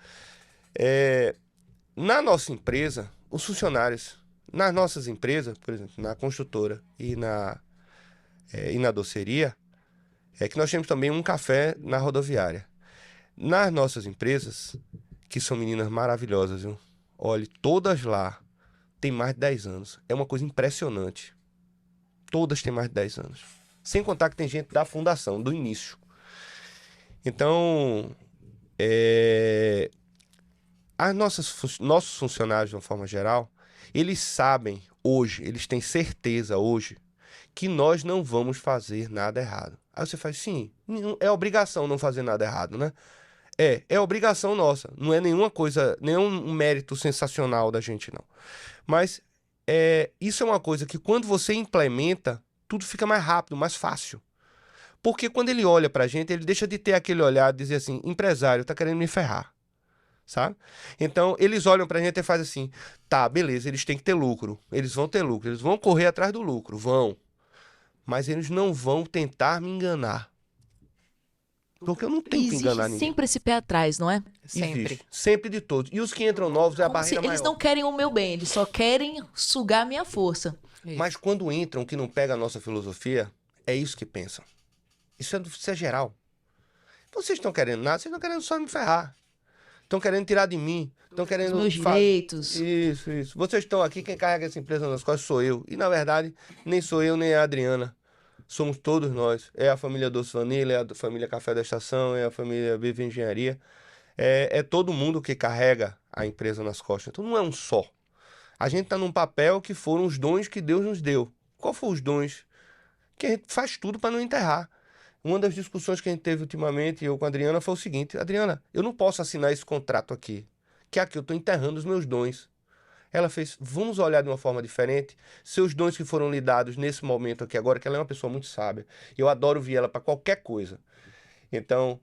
Na nossa empresa, os funcionários, nas nossas empresas, por exemplo, na construtora e na doceria, que nós temos também um café na rodoviária. Nas nossas empresas, que são meninas maravilhosas, viu? olhe, todas lá têm mais de 10 anos. É uma coisa impressionante. Todas têm mais de 10 anos. Sem contar que tem gente da fundação, do início. Então, nossos funcionários, de uma forma geral, eles sabem hoje, eles têm certeza hoje, que nós não vamos fazer nada errado. Aí você faz, sim, é obrigação não fazer nada errado, né? É obrigação nossa. Não é nenhuma coisa, nenhum mérito sensacional da gente, não. Mas isso é uma coisa que quando você implementa, tudo fica mais rápido, mais fácil. Porque quando ele olha pra gente, ele deixa de ter aquele olhar de dizer assim, empresário, tá querendo me ferrar. Sabe? Então, eles olham pra gente e fazem assim, tá, beleza, eles têm que ter lucro. Eles vão ter lucro, eles vão correr atrás do lucro, vão. Mas eles não vão tentar me enganar. Porque eu não tento enganar Existe ninguém. sempre esse pé atrás, não é? Sempre. Existe. Sempre de todos. E os que entram novos é a Como se barreira eles maior. não querem o meu bem, eles só querem sugar a minha força. Isso. Mas quando entram que não pega a nossa filosofia, é isso que pensam. Isso é geral. Vocês estão querendo nada, vocês estão querendo só me ferrar. Estão querendo tirar de mim. Estão Os querendo... meus direitos. Isso. Vocês estão aqui, quem carrega essa empresa nas costas sou eu. E, na verdade, nem sou eu, nem a Adriana. Somos todos nós. É a família Doce Vanilla, é a família Café da Estação, é a família Viva Engenharia. É todo mundo que carrega a empresa nas costas. Então, não é um só. A gente está num papel que foram os dons que Deus nos deu. Qual foram os dons? Que a gente faz tudo para não enterrar. Uma das discussões que a gente teve ultimamente, eu com a Adriana, foi o seguinte: Adriana, eu não posso assinar esse contrato aqui, que aqui eu estou enterrando os meus dons. Ela fez, vamos olhar de uma forma diferente, seus dons que foram lhe dados nesse momento aqui agora, que ela é uma pessoa muito sábia. Eu adoro ouvir ela para qualquer coisa. Então,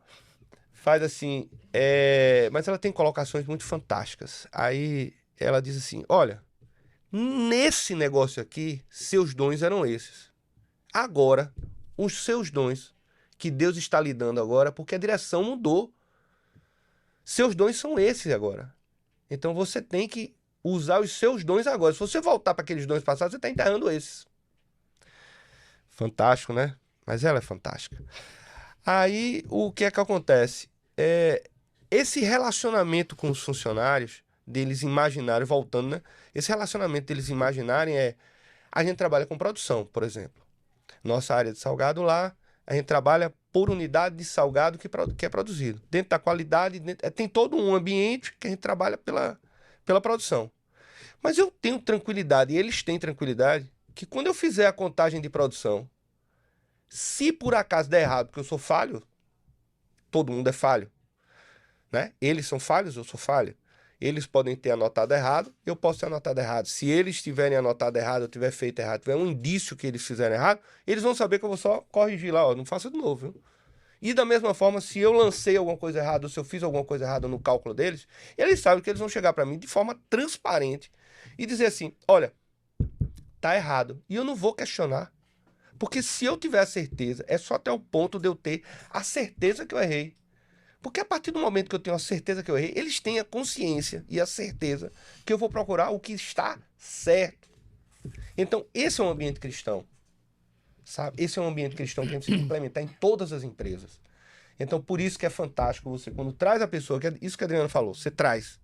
faz assim, mas ela tem colocações muito fantásticas. Aí ela diz assim, olha, nesse negócio aqui, seus dons eram esses. Agora, os seus dons que Deus está lhe dando agora, porque a direção mudou. Seus dons são esses agora. Então você tem que usar os seus dons agora. Se você voltar para aqueles dons passados, você está enterrando esses. Fantástico, né? Mas ela é fantástica. Aí, o que é que acontece? Esse relacionamento com os funcionários, deles imaginarem, voltando, né? Esse relacionamento deles imaginarem a gente trabalha com produção, por exemplo. Nossa área de salgado lá, a gente trabalha por unidade de salgado que é produzido. Dentro da qualidade, tem todo um ambiente que a gente trabalha pela produção. Mas eu tenho tranquilidade, e eles têm tranquilidade, que quando eu fizer a contagem de produção, se por acaso der errado, porque eu sou falho, todo mundo é falho, né? Eles são falhos, eu sou falho. Eles podem ter anotado errado, eu posso ter anotado errado. Se eles tiverem anotado errado, eu tiver feito errado, tiver um indício que eles fizeram errado, eles vão saber que eu vou só corrigir lá, ó, não faça de novo, viu? E da mesma forma, se eu lancei alguma coisa errada, ou se eu fiz alguma coisa errada no cálculo deles, eles sabem que eles vão chegar para mim de forma transparente e dizer assim, olha, tá errado. E eu não vou questionar. Porque se eu tiver a certeza, é só até o ponto de eu ter a certeza que eu errei. Porque a partir do momento que eu tenho a certeza que eu errei, eles têm a consciência e a certeza que eu vou procurar o que está certo. Então, esse é um ambiente cristão. Sabe? Esse é um ambiente cristão que a gente precisa implementar em todas as empresas. Então, por isso que é fantástico você, quando traz a pessoa, que é isso que a Adriana falou, você traz.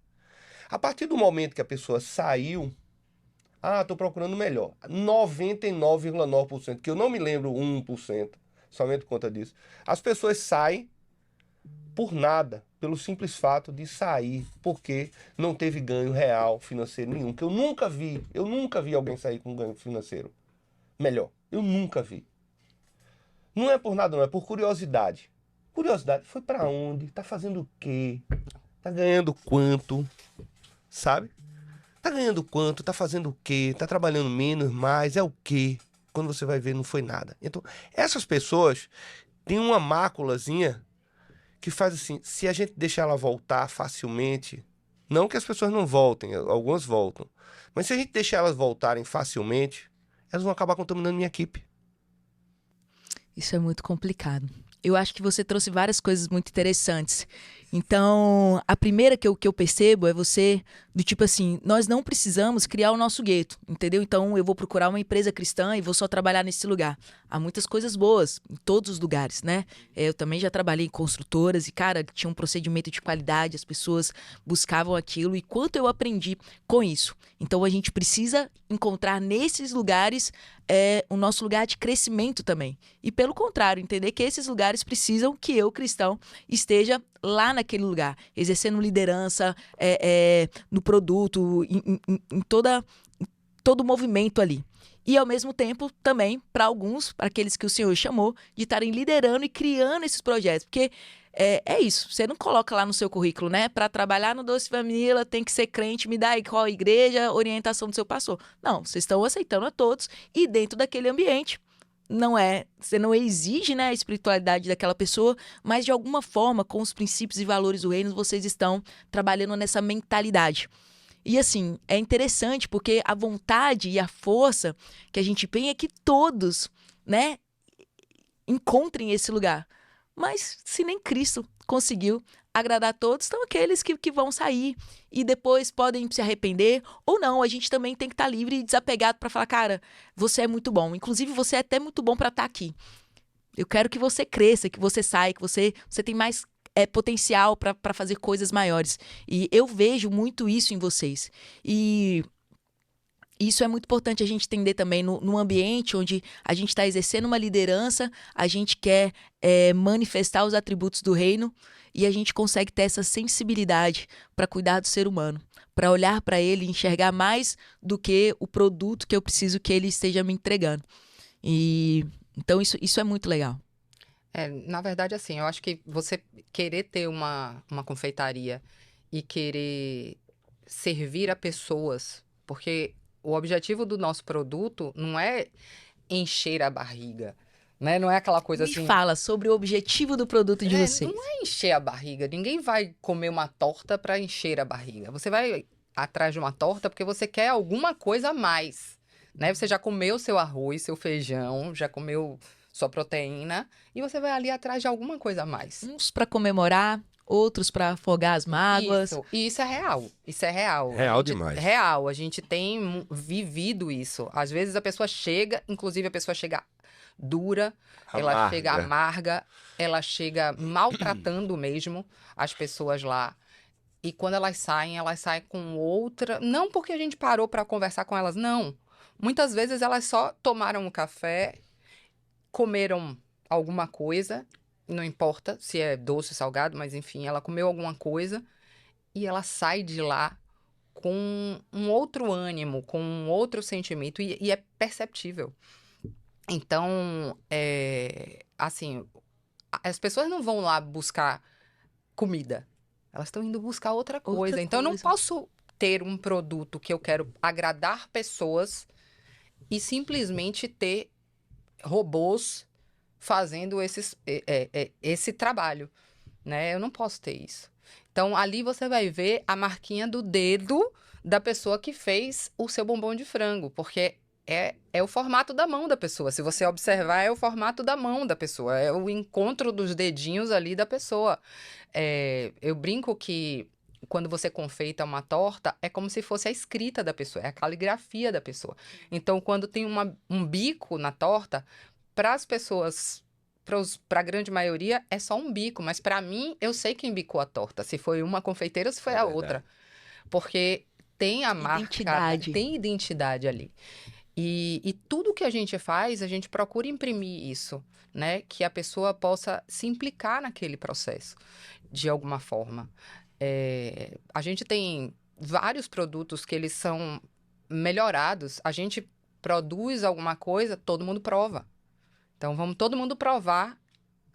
A partir do momento que a pessoa saiu, estou procurando melhor. 99,9%, que eu não me lembro 1%, somente por conta disso. As pessoas saem por nada, pelo simples fato de sair, porque não teve ganho real financeiro nenhum, que eu nunca vi alguém sair com ganho financeiro melhor. Eu nunca vi. Não é por nada, não, é por curiosidade. Curiosidade, foi pra onde? Tá fazendo o quê? Tá ganhando quanto? Sabe? Tá ganhando quanto? Tá fazendo o quê? Tá trabalhando menos, mais? É o quê? Quando você vai ver, não foi nada. Então, essas pessoas têm uma máculazinha que faz assim, se a gente deixar ela voltar facilmente, não que as pessoas não voltem, algumas voltam, mas se a gente deixar elas voltarem facilmente, elas vão acabar contaminando minha equipe. Isso é muito complicado. Eu acho que você trouxe várias coisas muito interessantes. Então, a primeira que eu percebo é você, do tipo assim, nós não precisamos criar o nosso gueto, entendeu? Então, eu vou procurar uma empresa cristã e vou só trabalhar nesse lugar. Há muitas coisas boas em todos os lugares, né? Eu também já trabalhei em construtoras e, cara, tinha um procedimento de qualidade, as pessoas buscavam aquilo e quanto eu aprendi com isso. Então, a gente precisa encontrar nesses lugares o nosso lugar de crescimento também. E, pelo contrário, entender que esses lugares precisam que eu, cristão, esteja lá naquele lugar, exercendo liderança no produto, em todo o movimento ali. E, ao mesmo tempo, também, para alguns, para aqueles que o Senhor chamou, de estarem liderando e criando esses projetos. Porque é isso, você não coloca lá no seu currículo, né? Para trabalhar no Doce Família, tem que ser crente, me dá aí qual igreja, orientação do seu pastor. Não, vocês estão aceitando a todos e dentro daquele ambiente. Você não exige, né, a espiritualidade daquela pessoa, mas de alguma forma, com os princípios e valores do reino, vocês estão trabalhando nessa mentalidade. E assim, é interessante porque a vontade e a força que a gente tem é que todos, né, encontrem esse lugar. Mas se nem Cristo conseguiu agradar a todos, estão aqueles que vão sair e depois podem se arrepender ou não. A gente também tem que estar livre e desapegado para falar, cara, você é muito bom. Inclusive, você é até muito bom para estar aqui. Eu quero que você cresça, que você saia, que você tem mais potencial para fazer coisas maiores. E eu vejo muito isso em vocês. E isso é muito importante a gente entender também num ambiente onde a gente está exercendo uma liderança, a gente quer manifestar os atributos do reino e a gente consegue ter essa sensibilidade para cuidar do ser humano, para olhar para ele e enxergar mais do que o produto que eu preciso que ele esteja me entregando. E então isso é muito legal. Na verdade, assim, eu acho que você querer ter uma confeitaria e querer servir a pessoas, porque o objetivo do nosso produto não é encher a barriga, né? Não é aquela coisa assim... Me fala sobre o objetivo do produto de vocês. Não é encher a barriga. Ninguém vai comer uma torta para encher a barriga. Você vai atrás de uma torta porque você quer alguma coisa a mais, né? Você já comeu seu arroz, seu feijão, já comeu sua proteína e você vai ali atrás de alguma coisa a mais. Uns para comemorar, outros para afogar as mágoas. Isso é real. Isso é real. Real demais. Real. A gente tem vivido isso. Às vezes a pessoa chega, inclusive a pessoa chega dura, ela chega amarga, ela chega maltratando mesmo as pessoas lá. E quando elas saem com outra... Não porque a gente parou para conversar com elas, não. Muitas vezes elas só tomaram um café, comeram alguma coisa, não importa se é doce ou salgado, mas enfim, ela comeu alguma coisa e ela sai de lá com um outro ânimo, com um outro sentimento e é perceptível. Então, assim, as pessoas não vão lá buscar comida, elas estão indo buscar outra coisa. Então, eu não posso ter um produto que eu quero agradar pessoas e simplesmente ter robôs fazendo esse trabalho, né? Eu não posso ter isso. Então, ali você vai ver a marquinha do dedo da pessoa que fez o seu bombom de frango, porque é o formato da mão da pessoa. Se você observar, é o formato da mão da pessoa, é o encontro dos dedinhos ali da pessoa. Eu brinco que quando você confeita uma torta, é como se fosse a escrita da pessoa, é a caligrafia da pessoa. Então, quando tem um bico na torta, para as pessoas, para a grande maioria, é só um bico. Mas para mim, eu sei quem bicou a torta. Se foi uma confeiteira, se foi a outra. Porque tem a marca, tem identidade ali. E tudo que a gente faz, a gente procura imprimir isso, né? Que a pessoa possa se implicar naquele processo, de alguma forma. A gente tem vários produtos que eles são melhorados. A gente produz alguma coisa, todo mundo prova. Então, vamos todo mundo provar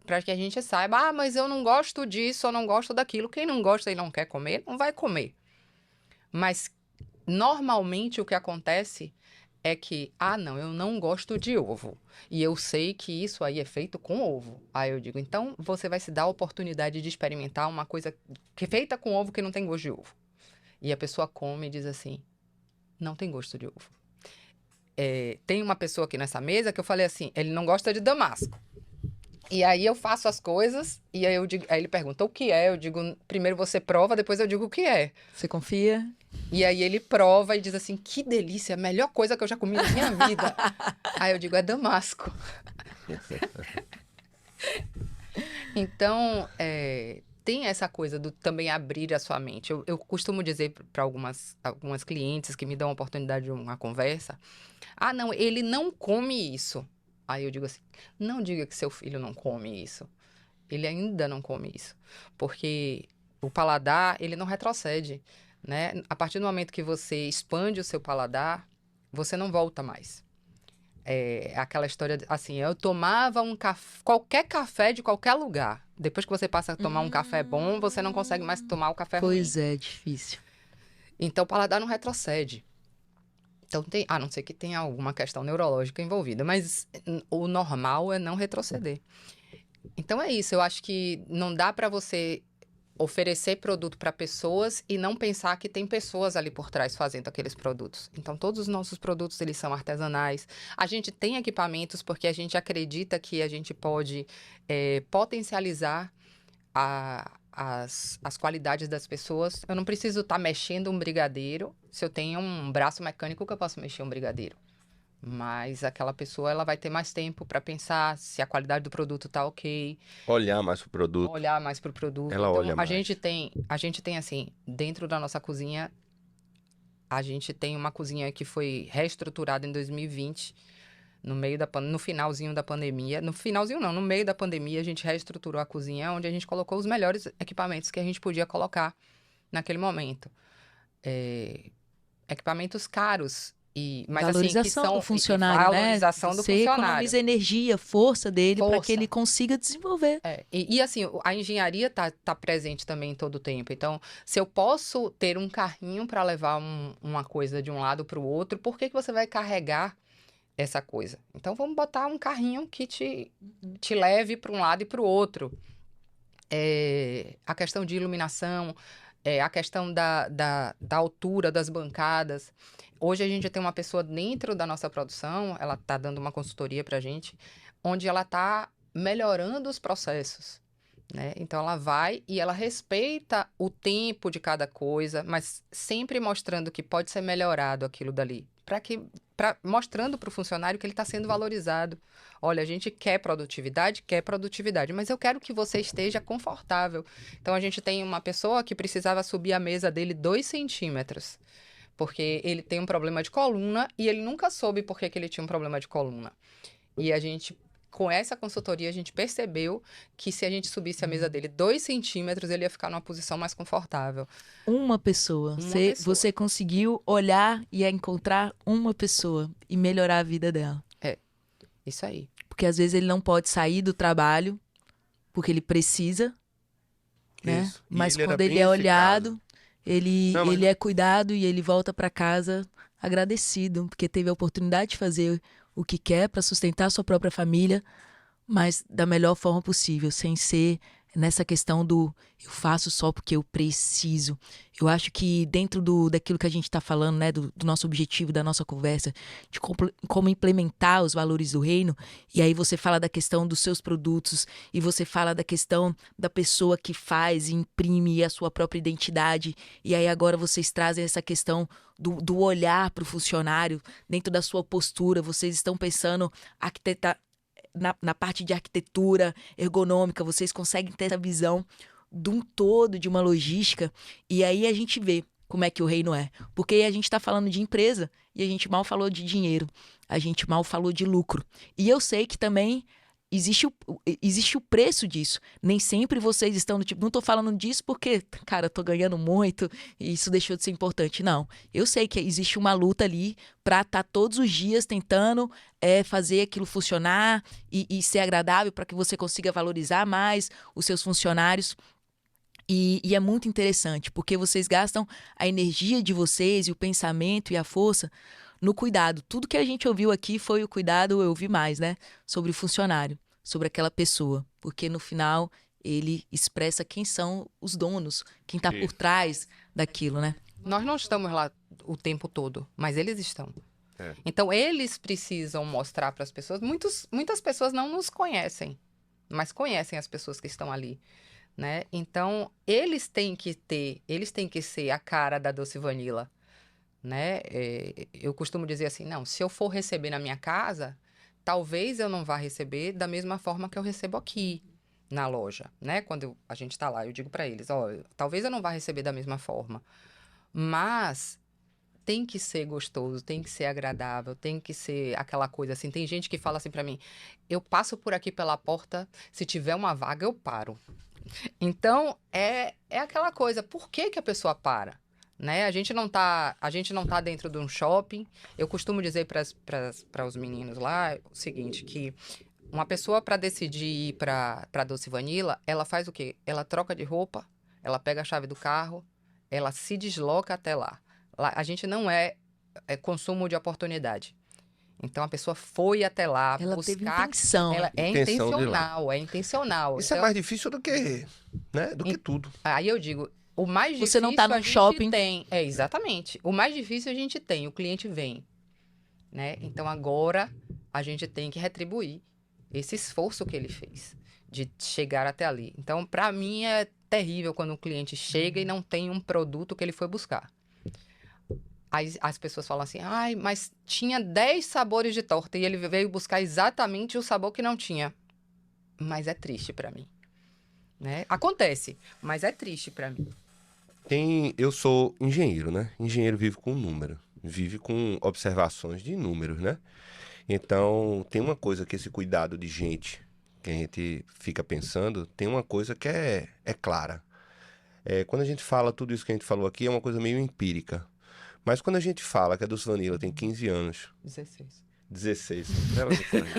para que a gente saiba, mas eu não gosto disso, eu não gosto daquilo. Quem não gosta e não quer comer, não vai comer. Mas, normalmente, o que acontece é que, não, eu não gosto de ovo. E eu sei que isso aí é feito com ovo. Aí eu digo, então, você vai se dar a oportunidade de experimentar uma coisa que é feita com ovo que não tem gosto de ovo. E a pessoa come e diz assim, não tem gosto de ovo. Tem uma pessoa aqui nessa mesa que eu falei assim, ele não gosta de damasco. E aí eu faço as coisas, e aí aí ele pergunta o que é, eu digo, primeiro você prova, depois eu digo o que é. Você confia? E aí ele prova e diz assim, que delícia, a melhor coisa que eu já comi na minha vida. Aí eu digo, é damasco. Então, tem essa coisa do também abrir a sua mente. Eu costumo dizer para algumas clientes que me dão a oportunidade de uma conversa, não, ele não come isso. Aí eu digo assim, não diga que seu filho não come isso. Ele ainda não come isso. Porque o paladar, ele não retrocede, né? A partir do momento que você expande o seu paladar, você não volta mais. É aquela história, assim, eu tomava qualquer café de qualquer lugar. Depois que você passa a tomar um café bom, você não consegue mais tomar o café ruim. Pois é, difícil. Então, o paladar não retrocede. Então, a não ser que tenha alguma questão neurológica envolvida, mas o normal é não retroceder. Então, é isso. Eu acho que não dá para você oferecer produto para pessoas e não pensar que tem pessoas ali por trás fazendo aqueles produtos. Então, todos os nossos produtos, eles são artesanais. A gente tem equipamentos porque a gente acredita que a gente pode potencializar as qualidades das pessoas. Eu não preciso estar mexendo um brigadeiro se eu tenho um braço mecânico que eu posso mexer um brigadeiro. Mas aquela pessoa, ela vai ter mais tempo para pensar se a qualidade do produto tá ok. Olhar mais pro produto. Olhar mais pro produto. Ela então, olha mais. A gente tem assim, dentro da nossa cozinha, a gente tem uma cozinha que foi reestruturada em 2020, no finalzinho da pandemia. No finalzinho não, no meio da pandemia, a gente reestruturou a cozinha, onde a gente colocou os melhores equipamentos que a gente podia colocar naquele momento. Equipamentos caros. Mas valorização assim, que são do funcionário, valorização né? do Você funcionário. economiza energia, força dele para que ele consiga desenvolver. E assim, a engenharia tá presente também em todo o tempo. Então, se eu posso ter um carrinho para levar uma coisa de um lado para o outro, por que você vai carregar essa coisa? Então, vamos botar um carrinho que te leve para um lado e para o outro. A questão de iluminação, a questão da altura das bancadas. Hoje a gente tem uma pessoa dentro da nossa produção, ela está dando uma consultoria para a gente, onde ela está melhorando os processos, né? Então ela vai e ela respeita o tempo de cada coisa, mas sempre mostrando que pode ser melhorado aquilo dali, mostrando para o funcionário que ele está sendo valorizado. Olha, a gente quer produtividade, mas eu quero que você esteja confortável. Então a gente tem uma pessoa que precisava subir a mesa dele 2 centímetros. Porque ele tem um problema de coluna e ele nunca soube por que ele tinha um problema de coluna. E a gente, com essa consultoria, a gente percebeu que se a gente subisse a mesa dele 2 centímetros, ele ia ficar numa posição mais confortável. Uma pessoa. Você conseguiu olhar e encontrar uma pessoa e melhorar a vida dela. Isso aí. Porque às vezes ele não pode sair do trabalho porque ele precisa, né? Mas quando ele é olhado... Ele é cuidado e ele volta para casa agradecido, porque teve a oportunidade de fazer o que quer para sustentar a sua própria família, mas da melhor forma possível, sem ser nessa questão do eu faço só porque eu preciso. Eu acho que dentro daquilo que a gente está falando, né, do nosso objetivo, da nossa conversa, de como implementar os valores do reino, e aí você fala da questão dos seus produtos, e você fala da questão da pessoa que faz e imprime a sua própria identidade, e aí agora vocês trazem essa questão do olhar para o funcionário, dentro da sua postura, vocês estão pensando na parte de arquitetura ergonômica, vocês conseguem ter essa visão de um todo, de uma logística, e aí a gente vê como é que o reino é. Porque a gente está falando de empresa e a gente mal falou de dinheiro, a gente mal falou de lucro. E eu sei que também existe o preço disso. Nem sempre vocês estão do tipo, não tô falando disso porque, cara, eu tô ganhando muito e isso deixou de ser importante. Não, eu sei que existe uma luta ali pra estar todos os dias tentando fazer aquilo funcionar e ser agradável para que você consiga valorizar mais os seus funcionários. E é muito interessante, porque vocês gastam a energia de vocês e o pensamento e a força no cuidado. Tudo que a gente ouviu aqui foi o cuidado, eu ouvi mais, né? Sobre o funcionário, sobre aquela pessoa. Porque no final ele expressa quem são os donos, quem está por trás daquilo, né? Nós não estamos lá o tempo todo, mas eles estão. Então eles precisam mostrar para as pessoas. Muitas pessoas não nos conhecem. mas conhecem as pessoas que estão ali, né? Então, eles têm que ser a cara da Doce Vanilla, né? Eu costumo dizer assim, não, se eu for receber na minha casa, talvez eu não vá receber da mesma forma que eu recebo aqui na loja, né? Quando a gente tá lá, eu digo para eles, ó, talvez eu não vá receber da mesma forma, mas tem que ser gostoso, tem que ser agradável, tem que ser aquela coisa assim. Tem gente que fala assim para mim, eu passo por aqui pela porta, se tiver uma vaga eu paro. Então, é aquela coisa, por que que a pessoa para? Né? A gente não tá dentro de um shopping. Eu costumo dizer para os meninos lá o seguinte, que uma pessoa para decidir ir para Doce Vanilla, ela faz o quê? Ela troca de roupa, ela pega a chave do carro, ela se desloca até lá. Lá a gente não é consumo de oportunidade. Então, a pessoa foi até lá Ela teve buscar... intenção. Ela é Intenção de ir lá. intencional, é intencional. Isso é mais difícil do que, né? Do que tudo. Aí eu digo, o mais difícil Você não tá num a gente shopping. tem. É, exatamente. O mais difícil a gente tem, o cliente vem, né? Então agora a gente tem que retribuir esse esforço que ele fez de chegar até ali. Então, para mim é terrível quando um cliente chega e não tem um produto que ele foi buscar. Aí as pessoas falam assim, ai, mas tinha 10 sabores de torta e ele veio buscar exatamente o sabor que não tinha. Mas é triste para mim, né? Acontece, mas é triste para mim. Eu sou engenheiro, né? Engenheiro vive com número, vive com observações de números, né? Então, tem uma coisa que esse cuidado de gente que a gente fica pensando, tem uma coisa que é clara. Quando a gente fala tudo isso que a gente falou aqui, é uma coisa meio empírica. Mas quando a gente fala que a Doce Vanilla tem 15 anos... 16.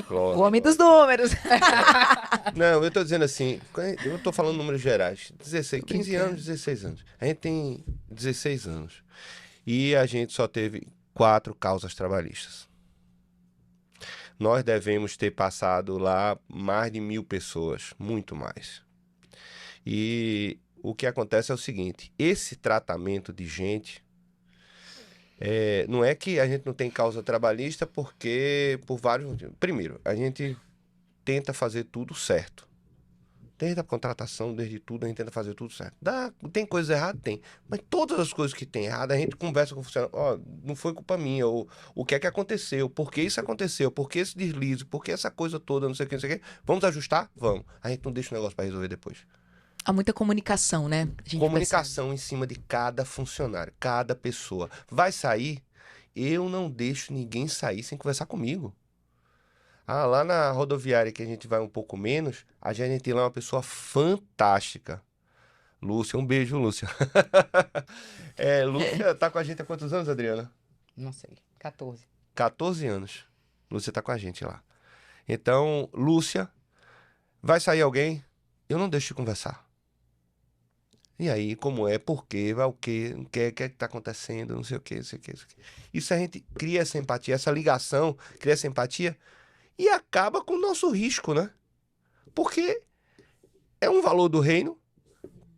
O homem dos números. Não, eu tô dizendo assim, eu tô falando números gerais. 15 anos, 16 anos. A gente tem 16 anos. E a gente só teve 4 causas trabalhistas. Nós devemos ter passado lá mais de 1.000 pessoas, muito mais. E o que acontece é o seguinte, esse tratamento de gente... não é que a gente não tem causa trabalhista porque por vários motivos. Primeiro, a gente tenta fazer tudo certo. Desde a contratação, desde tudo, a gente tenta fazer tudo certo. Tem coisas erradas? Tem. Mas todas as coisas que tem errado, a gente conversa com o funcionário. Ó, não foi culpa minha. Ou o que é que aconteceu? Por que isso aconteceu? Por que esse deslize? Por que essa coisa toda? Não sei o que, não sei o que. Vamos ajustar? Vamos. A gente não deixa o negócio para resolver depois. Há muita comunicação, né? Comunicação em cima de cada funcionário, cada pessoa. Vai sair? Eu não deixo ninguém sair sem conversar comigo. Lá na rodoviária que a gente vai um pouco menos, a gente tem lá uma pessoa fantástica. Lúcia, um beijo, Lúcia. Lúcia tá com a gente há quantos anos, Adriana? Não sei, 14. 14 anos. Lúcia tá com a gente lá. Então, Lúcia, vai sair alguém? Eu não deixo de conversar. E aí, como é? Por quê? Vai o quê? O que é que está acontecendo? Não sei o quê, não sei o quê, não sei o quê. Isso a gente cria essa empatia, essa ligação, cria essa empatia e acaba com o nosso risco, né? Porque é um valor do reino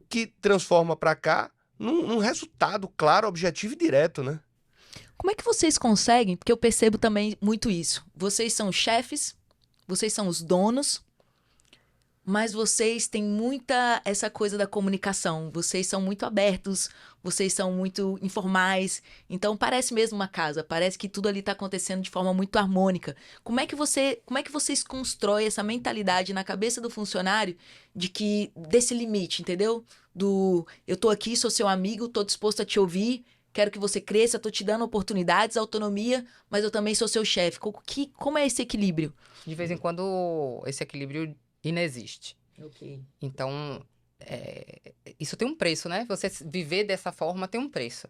que transforma para cá num resultado claro, objetivo e direto, né? Como é que vocês conseguem? Porque eu percebo também muito isso. Vocês são chefes, vocês são os donos, mas vocês têm muita essa coisa da comunicação. Vocês são muito abertos, vocês são muito informais. Então, parece mesmo uma casa. Parece que tudo ali está acontecendo de forma muito harmônica. Como é que vocês constroem essa mentalidade na cabeça do funcionário desse limite, entendeu? Eu tô aqui, sou seu amigo, tô disposto a te ouvir, quero que você cresça, tô te dando oportunidades, autonomia, mas eu também sou seu chefe. Como é esse equilíbrio? De vez em quando, esse equilíbrio inexiste. Ok. Então, isso tem um preço, né? Você viver dessa forma tem um preço.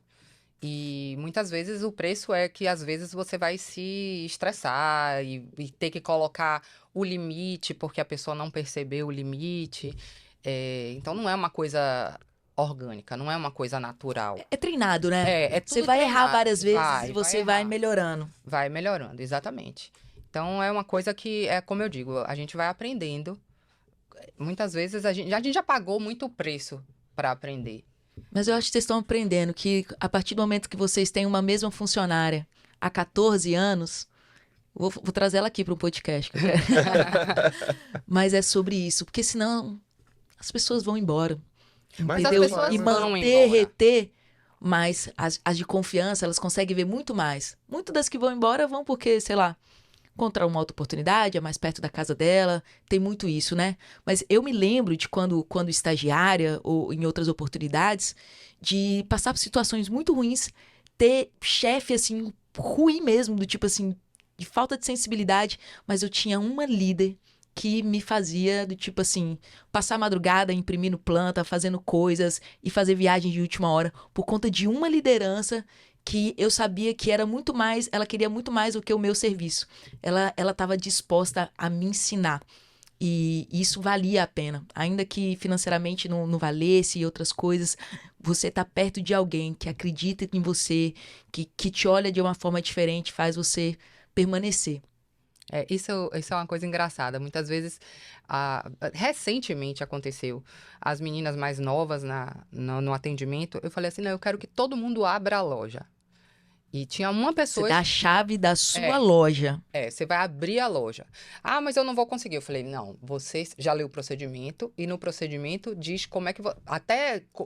E muitas vezes o preço é que às vezes você vai se estressar e ter que colocar o limite porque a pessoa não percebeu o limite. Então, não é uma coisa orgânica, não é uma coisa natural. É treinado, né? Tudo você vai treinado. errar várias vezes e você vai errar. melhorando. Vai melhorando, exatamente. Então, é uma coisa que, como eu digo, a gente vai aprendendo. Muitas vezes a gente já pagou muito preço para aprender. Mas eu acho que vocês estão aprendendo que a partir do momento que vocês têm uma mesma funcionária há 14 anos, Vou trazer ela aqui para um podcast. Que eu quero. Mas é sobre isso, porque senão as pessoas vão embora. Mas Entendeu? as pessoas E vão manter, embora. reter, mas as de confiança, elas conseguem ver muito mais. Muitas das que vão embora vão porque, sei lá, encontrar uma outra oportunidade, é mais perto da casa dela, tem muito isso, né? Mas eu me lembro de quando estagiária ou em outras oportunidades, de passar por situações muito ruins, ter chefe, assim, ruim mesmo, do tipo assim, de falta de sensibilidade, mas eu tinha uma líder que me fazia do tipo assim, passar a madrugada imprimindo planta, fazendo coisas e fazer viagens de última hora por conta de uma liderança que eu sabia que era muito mais, ela queria muito mais do que o meu serviço. Ela estava disposta a me ensinar. E isso valia a pena. Ainda que financeiramente não valesse e outras coisas, você tá perto de alguém que acredita em você, que te olha de uma forma diferente, faz você permanecer. Isso é uma coisa engraçada. Muitas vezes, recentemente aconteceu, as meninas mais novas no atendimento, eu falei assim, não, eu quero que todo mundo abra a loja. E tinha uma Você pessoa... dá a chave da sua loja. Você vai abrir a loja. Ah, mas eu não vou conseguir. Eu falei, não, você já leu o procedimento e no procedimento diz como é que...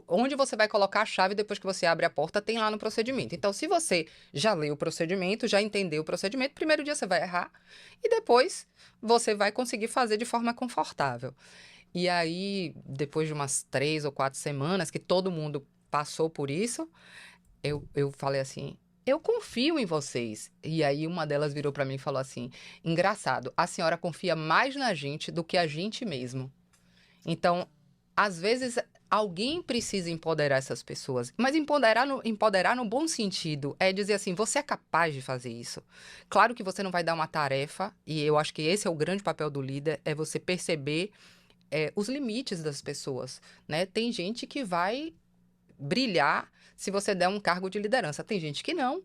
onde você vai colocar a chave depois que você abre a porta, tem lá no procedimento. Então, se você já leu o procedimento, já entendeu o procedimento, primeiro dia você vai errar e depois você vai conseguir fazer de forma confortável. E aí, depois de umas 3 ou 4 semanas que todo mundo passou por isso, eu falei assim... Eu confio em vocês. E aí uma delas virou pra mim e falou assim, engraçado, a senhora confia mais na gente do que a gente mesmo. Então, às vezes, alguém precisa empoderar essas pessoas. Mas empoderar no bom sentido é dizer assim, você é capaz de fazer isso. Claro que você não vai dar uma tarefa, e eu acho que esse é o grande papel do líder, é você perceber os limites das pessoas, né? Tem gente que vai brilhar se você der um cargo de liderança. Tem gente que não.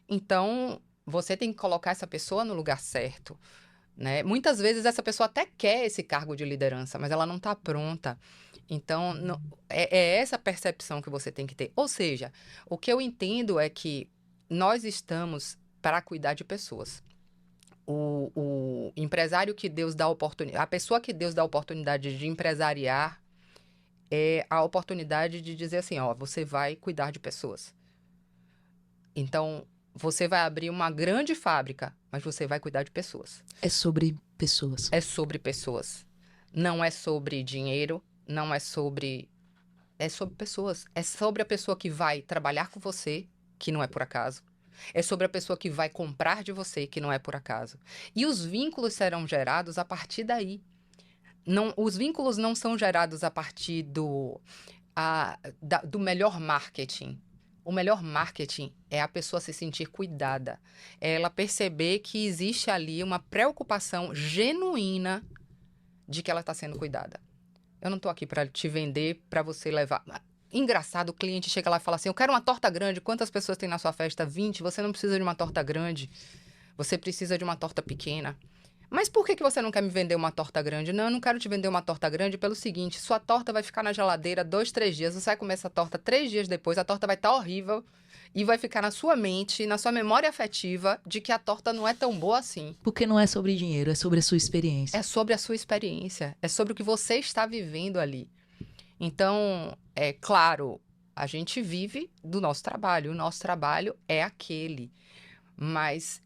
Então, você tem que colocar essa pessoa no lugar certo, né? Muitas vezes essa pessoa até quer esse cargo de liderança, mas ela não está pronta. Então, é essa percepção que você tem que ter. Ou seja, o que eu entendo é que nós estamos para cuidar de pessoas. O empresário que Deus dá oportunidade, a pessoa que Deus dá oportunidade de empresariar, é a oportunidade de dizer assim, ó, você vai cuidar de pessoas. Então, você vai abrir uma grande fábrica, mas você vai cuidar de pessoas. É sobre pessoas. É sobre pessoas. Não é sobre dinheiro, não é sobre... É sobre pessoas. É sobre a pessoa que vai trabalhar com você, que não é por acaso. É sobre a pessoa que vai comprar de você, que não é por acaso. E os vínculos serão gerados a partir daí. Os vínculos não são gerados a partir do melhor marketing. O melhor marketing é a pessoa se sentir cuidada. É ela perceber que existe ali uma preocupação genuína de que ela está sendo cuidada. Eu não estou aqui para te vender, para você levar... Engraçado, o cliente chega lá e fala assim, eu quero uma torta grande. Quantas pessoas tem na sua festa? 20. Você não precisa de uma torta grande. Você precisa de uma torta pequena. Mas por que você não quer me vender uma torta grande? Não, eu não quero te vender uma torta grande pelo seguinte, sua torta vai ficar na geladeira 2, 3 dias, você vai comer essa torta 3 dias depois, a torta vai estar horrível e vai ficar na sua mente, na sua memória afetiva de que a torta não é tão boa assim. Porque não é sobre dinheiro, é sobre a sua experiência. É sobre a sua experiência, é sobre o que você está vivendo ali. Então, é claro, a gente vive do nosso trabalho, o nosso trabalho é aquele. Mas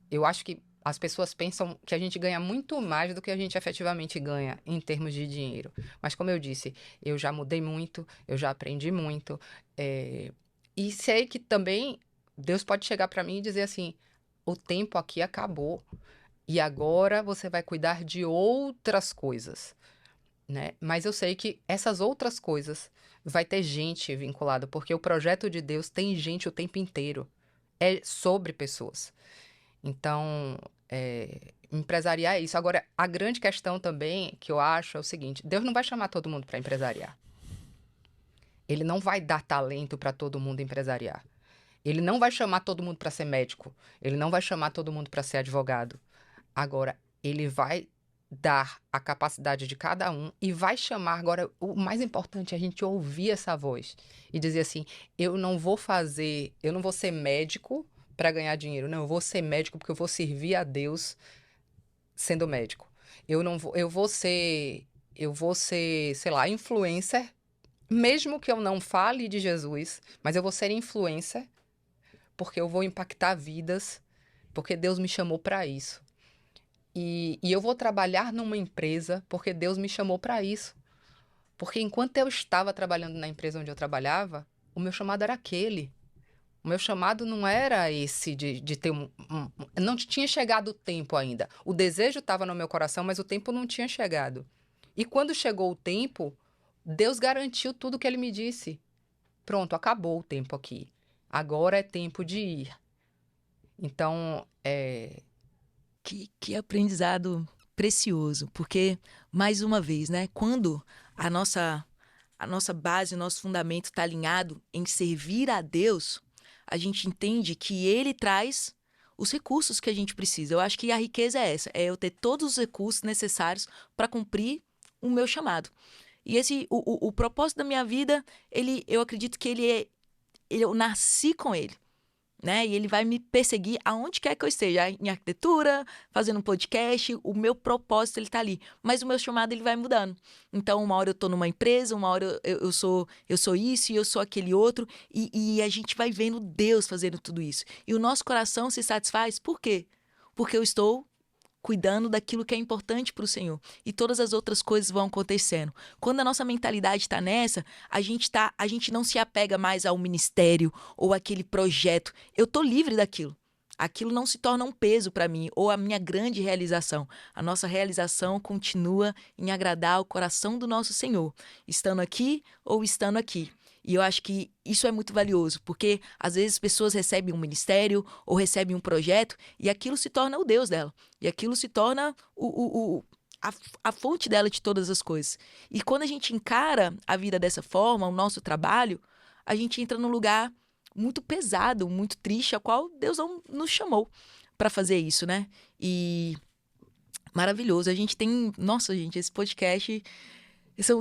eu acho que as pessoas pensam que a gente ganha muito mais do que a gente efetivamente ganha em termos de dinheiro. Mas, como eu disse, eu já mudei muito, eu já aprendi muito. E sei que também Deus pode chegar para mim e dizer assim, o tempo aqui acabou e agora você vai cuidar de outras coisas, né? Mas eu sei que essas outras coisas vai ter gente vinculada, porque o projeto de Deus tem gente o tempo inteiro. É sobre pessoas. Então, empresariar é isso. Agora, a grande questão também que eu acho é o seguinte, Deus não vai chamar todo mundo para empresariar. Ele não vai dar talento para todo mundo empresariar. Ele não vai chamar todo mundo para ser médico. Ele não vai chamar todo mundo para ser advogado. Agora, ele vai dar a capacidade de cada um e vai chamar, agora, o mais importante é a gente ouvir essa voz e dizer assim, eu não vou ser médico para ganhar dinheiro. Não, eu vou ser médico porque eu vou servir a Deus sendo médico. Eu vou ser, sei lá, influencer, mesmo que eu não fale de Jesus, mas eu vou ser influencer porque eu vou impactar vidas, porque Deus me chamou para isso. E eu vou trabalhar numa empresa porque Deus me chamou para isso. Porque enquanto eu estava trabalhando na empresa onde eu trabalhava, o meu chamado era aquele. O meu chamado não era esse de ter não tinha chegado o tempo ainda. O desejo estava no meu coração, mas o tempo não tinha chegado. E quando chegou o tempo, Deus garantiu tudo que ele me disse. Pronto, acabou o tempo aqui. Agora é tempo de ir. Então, Que aprendizado precioso, porque, mais uma vez, né, quando a nossa base, o nosso fundamento está alinhado em servir a Deus, a gente entende que Ele traz os recursos que a gente precisa. Eu acho que a riqueza é essa, é eu ter todos os recursos necessários para cumprir o meu chamado. E o propósito da minha vida, eu acredito que eu nasci com ele. Né? E ele vai me perseguir aonde quer que eu esteja, em arquitetura, fazendo um podcast, o meu propósito ele tá ali, mas o meu chamado ele vai mudando. Então, uma hora eu tô numa empresa, uma hora eu sou isso e eu sou aquele outro, e a gente vai vendo Deus fazendo tudo isso. E o nosso coração se satisfaz, por quê? Porque eu estou cuidando daquilo que é importante para o Senhor. E todas as outras coisas vão acontecendo. Quando a nossa mentalidade está nessa, a gente não se apega mais ao ministério ou àquele projeto. Eu estou livre daquilo. Aquilo não se torna um peso para mim ou a minha grande realização. A nossa realização continua em agradar o coração do nosso Senhor, estando aqui ou estando aqui. E eu acho que isso é muito valioso, porque às vezes pessoas recebem um ministério ou recebem um projeto e aquilo se torna o Deus dela. E aquilo se torna a fonte dela de todas as coisas. E quando a gente encara a vida dessa forma, o nosso trabalho, a gente entra num lugar muito pesado, muito triste, a qual Deus não nos chamou para fazer isso, né? E maravilhoso. A gente tem... Nossa, gente, esse podcast...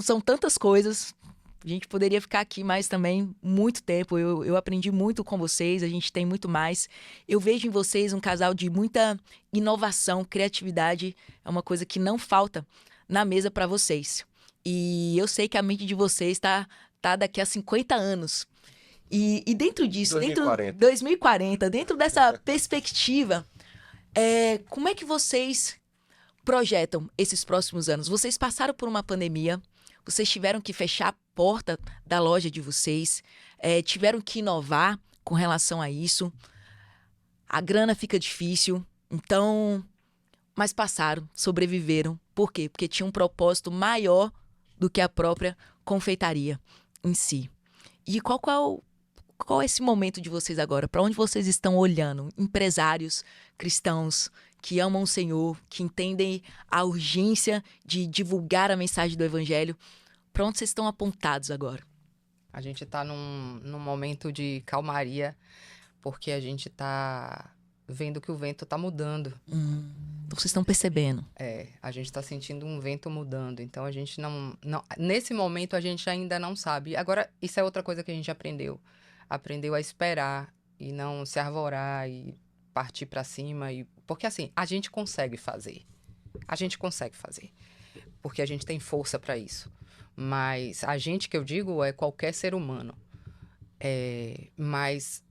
São tantas coisas... A gente poderia ficar aqui mais também muito tempo. Eu aprendi muito com vocês, a gente tem muito mais. Eu vejo em vocês um casal de muita inovação, criatividade. É uma coisa que não falta na mesa para vocês. E eu sei que a mente de vocês tá daqui a 50 anos. E dentro disso, 2040, dentro dessa perspectiva, como é que vocês projetam esses próximos anos? Vocês passaram por uma pandemia, vocês tiveram que fechar a porta da loja de vocês, tiveram que inovar com relação a isso. A grana fica difícil, então... Mas passaram, sobreviveram. Por quê? Porque tinha um propósito maior do que a própria confeitaria em si. E qual é esse momento de vocês agora? Para onde vocês estão olhando? Empresários cristãos que amam o Senhor, que entendem a urgência de divulgar a mensagem do Evangelho. Para onde vocês estão apontados agora? A gente está num momento de calmaria, porque a gente está vendo que o vento está mudando. Então vocês estão percebendo. A gente está sentindo um vento mudando. Então a gente não... Nesse momento a gente ainda não sabe. Agora, isso é outra coisa que a gente aprendeu. Aprendeu a esperar e não se arvorar e partir para cima. Porque assim, a gente consegue fazer. A gente consegue fazer. Porque a gente tem força para isso. Mas a gente, que eu digo, é qualquer ser humano. Mas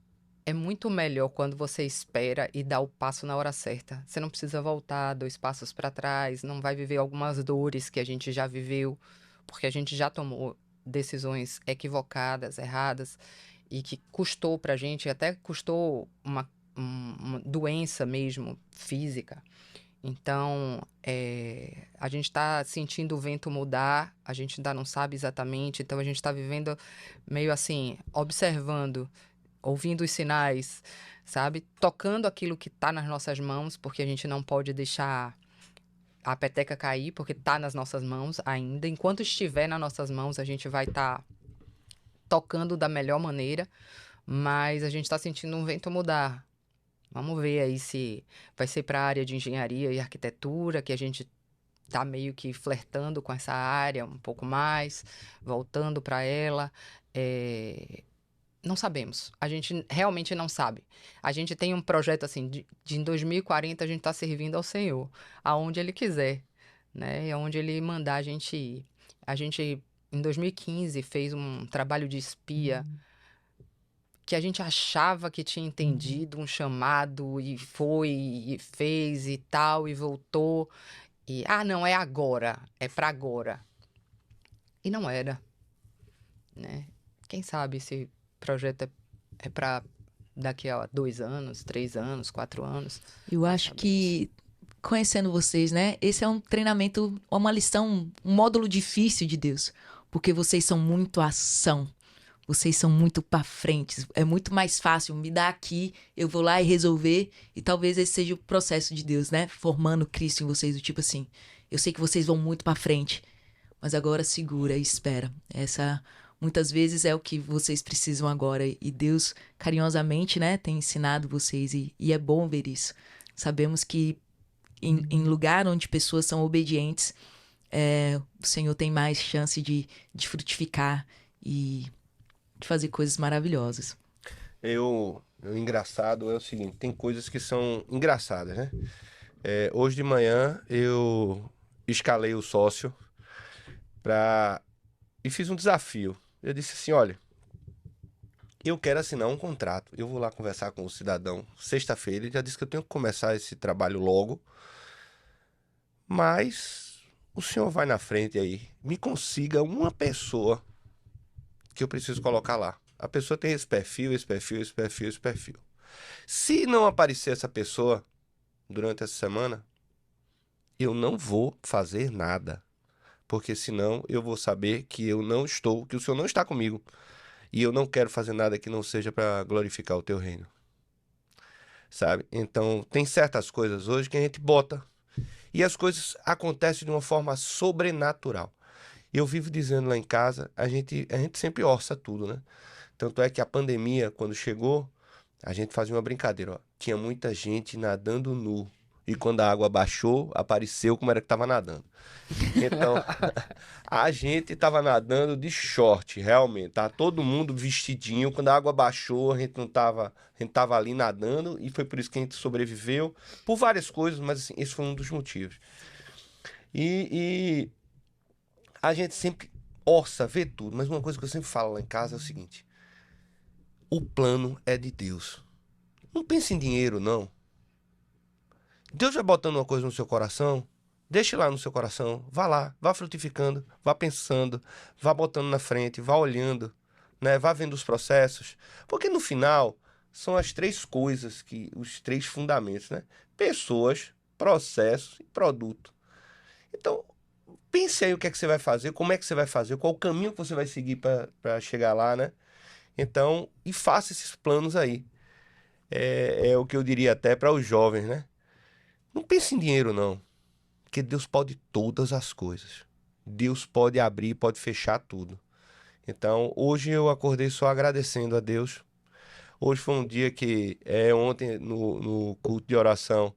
é muito melhor quando você espera e dá o passo na hora certa. Você não precisa voltar 2 passos para trás, não vai viver algumas dores que a gente já viveu, porque a gente já tomou decisões equivocadas, erradas, e que custou pra gente, até custou uma doença mesmo, física. Então, a gente está sentindo o vento mudar, a gente ainda não sabe exatamente, então a gente está vivendo meio assim, observando, ouvindo os sinais, sabe? Tocando aquilo que está nas nossas mãos, porque a gente não pode deixar a peteca cair, porque está nas nossas mãos ainda. Enquanto estiver nas nossas mãos, a gente vai estar tocando da melhor maneira, mas a gente está sentindo um vento mudar. Vamos ver aí se vai ser para a área de engenharia e arquitetura, que a gente está meio que flertando com essa área um pouco mais, voltando para ela. Não sabemos. A gente realmente não sabe. A gente tem um projeto assim de em 2040 a gente está servindo ao Senhor, aonde Ele quiser, né? E aonde Ele mandar a gente ir. A gente, em 2015, fez um trabalho de espia que a gente achava que tinha entendido um chamado e foi e fez e tal e voltou. E, não, é agora, é para agora. E não era, né? Quem sabe esse projeto é para daqui a 2 anos, 3 anos, 4 anos. Eu acho que, conhecendo vocês, né? Esse é um treinamento, uma lição, um módulo difícil de Deus. Porque vocês são muito ação. Vocês são muito pra frente. É muito mais fácil me dar aqui, eu vou lá e resolver. E talvez esse seja o processo de Deus, né? Formando Cristo em vocês, do tipo assim, eu sei que vocês vão muito pra frente, mas agora segura e espera. Essa, muitas vezes, é o que vocês precisam agora. E Deus, carinhosamente, né, tem ensinado vocês. E é bom ver isso. Sabemos que em lugar onde pessoas são obedientes, o Senhor tem mais chance de frutificar e de fazer coisas maravilhosas. O engraçado é o seguinte, tem coisas que são engraçadas, né? Hoje de manhã eu escalei o sócio e fiz um desafio. Eu disse assim, olha, eu quero assinar um contrato. Eu vou lá conversar com o cidadão sexta-feira. Ele já disse que eu tenho que começar esse trabalho logo. Mas o senhor vai na frente aí, me consiga uma pessoa que eu preciso colocar lá. A pessoa tem esse perfil, esse perfil, esse perfil, esse perfil. Se não aparecer essa pessoa durante essa semana, eu não vou fazer nada. Porque senão eu vou saber que eu não estou, que o Senhor não está comigo. E eu não quero fazer nada que não seja para glorificar o teu reino. Sabe? Então, tem certas coisas hoje que a gente bota. E as coisas acontecem de uma forma sobrenatural. Eu vivo dizendo lá em casa, a gente sempre orça tudo, né? Tanto é que a pandemia, quando chegou, a gente fazia uma brincadeira, ó. Tinha muita gente nadando nu. E quando a água baixou, apareceu como era que estava nadando. Então, a gente estava nadando de short, realmente. Tava todo mundo vestidinho. Quando a água baixou, a gente tava ali nadando. E foi por isso que a gente sobreviveu. Por várias coisas, mas assim, esse foi um dos motivos. E a gente sempre orça, vê tudo. Mas uma coisa que eu sempre falo lá em casa é o seguinte. O plano é de Deus. Não pense em dinheiro, não. Deus vai botando uma coisa no seu coração, deixe lá no seu coração, vá lá, vá frutificando, vá pensando, vá botando na frente, vá olhando, né? Vá vendo os processos. Porque no final, são as 3 coisas, os 3 fundamentos, né? Pessoas, processos e produto. Então, pense aí o que é que você vai fazer, como é que você vai fazer, qual o caminho que você vai seguir para chegar lá, né? Então, e faça esses planos aí. É o que eu diria até para os jovens, né? Não pense em dinheiro, não. Porque Deus pode todas as coisas. Deus pode abrir, pode fechar tudo. Então, hoje eu acordei só agradecendo a Deus. Hoje foi um dia que, ontem no culto de oração,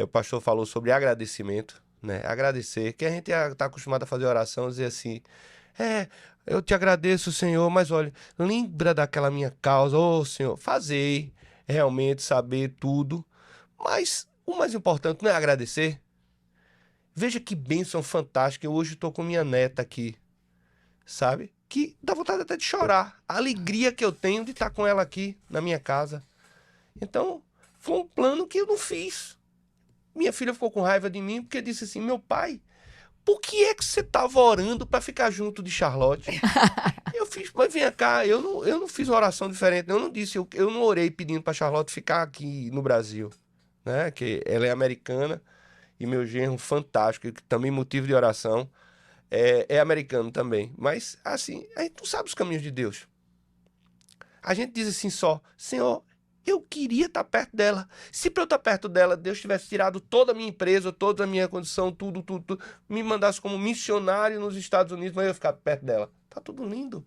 o pastor falou sobre agradecimento, né? Agradecer, que a gente está acostumado a fazer oração e dizer assim, eu te agradeço, Senhor, mas olha, lembra daquela minha causa, Senhor, fazei realmente saber tudo, mas o mais importante não é agradecer. Veja que bênção fantástica. Eu hoje estou com minha neta aqui, sabe? Que dá vontade até de chorar. A alegria que eu tenho de estar com ela aqui na minha casa. Então, foi um plano que eu não fiz. Minha filha ficou com raiva de mim porque disse assim, meu pai, por que é que você estava orando para ficar junto de Charlotte? Eu fiz, mas vem cá, eu não fiz uma oração diferente. Eu não disse, eu não orei pedindo para Charlotte ficar aqui no Brasil. Né? Que ela é americana e meu genro fantástico, que também motivo de oração, é americano também. Mas, assim, a gente não sabe os caminhos de Deus. A gente diz assim só, Senhor, eu queria estar perto dela. Se para eu estar perto dela, Deus tivesse tirado toda a minha empresa, toda a minha condição, tudo, me mandasse como missionário nos Estados Unidos, mas eu ia ficar perto dela. Tá tudo lindo.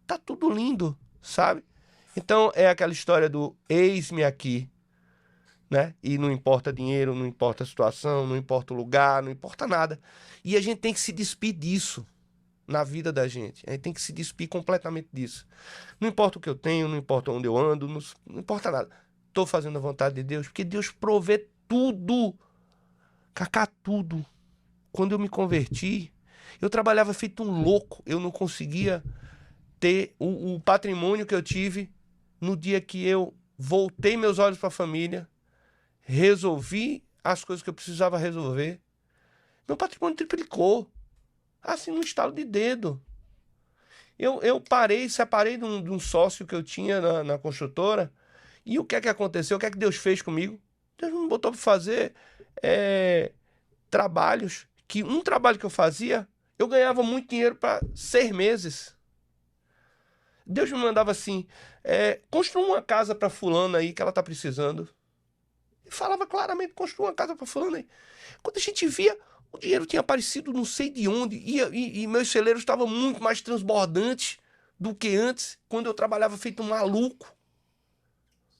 Tá tudo lindo, sabe? Então, é aquela história do eis-me aqui. Né? E não importa dinheiro, não importa a situação, não importa o lugar, não importa nada. E a gente tem que se despir disso. na vida da gente. A gente tem que se despir completamente disso. Não importa o que eu tenho, não importa onde eu ando, não importa nada. Estou fazendo a vontade de Deus, porque Deus provê tudo. Cacá, tudo. Quando eu me converti, eu trabalhava feito um louco. Eu não conseguia ter o patrimônio que eu tive no dia que eu voltei meus olhos para a família, resolvi as coisas que eu precisava resolver. Meu patrimônio triplicou. Assim, num estalo de dedo. Eu separei de um sócio que eu tinha na construtora. E o que é que aconteceu? O que é que Deus fez comigo? Deus me botou para fazer trabalhos. Um trabalho que eu fazia, eu ganhava muito dinheiro para 6 meses. Deus me mandava assim, construa uma casa para fulana aí que ela tá precisando. E falava claramente, construa uma casa para fulana aí. Quando a gente via, o dinheiro tinha aparecido não sei de onde. E meus celeiros estavam muito mais transbordantes do que antes, quando eu trabalhava feito um maluco.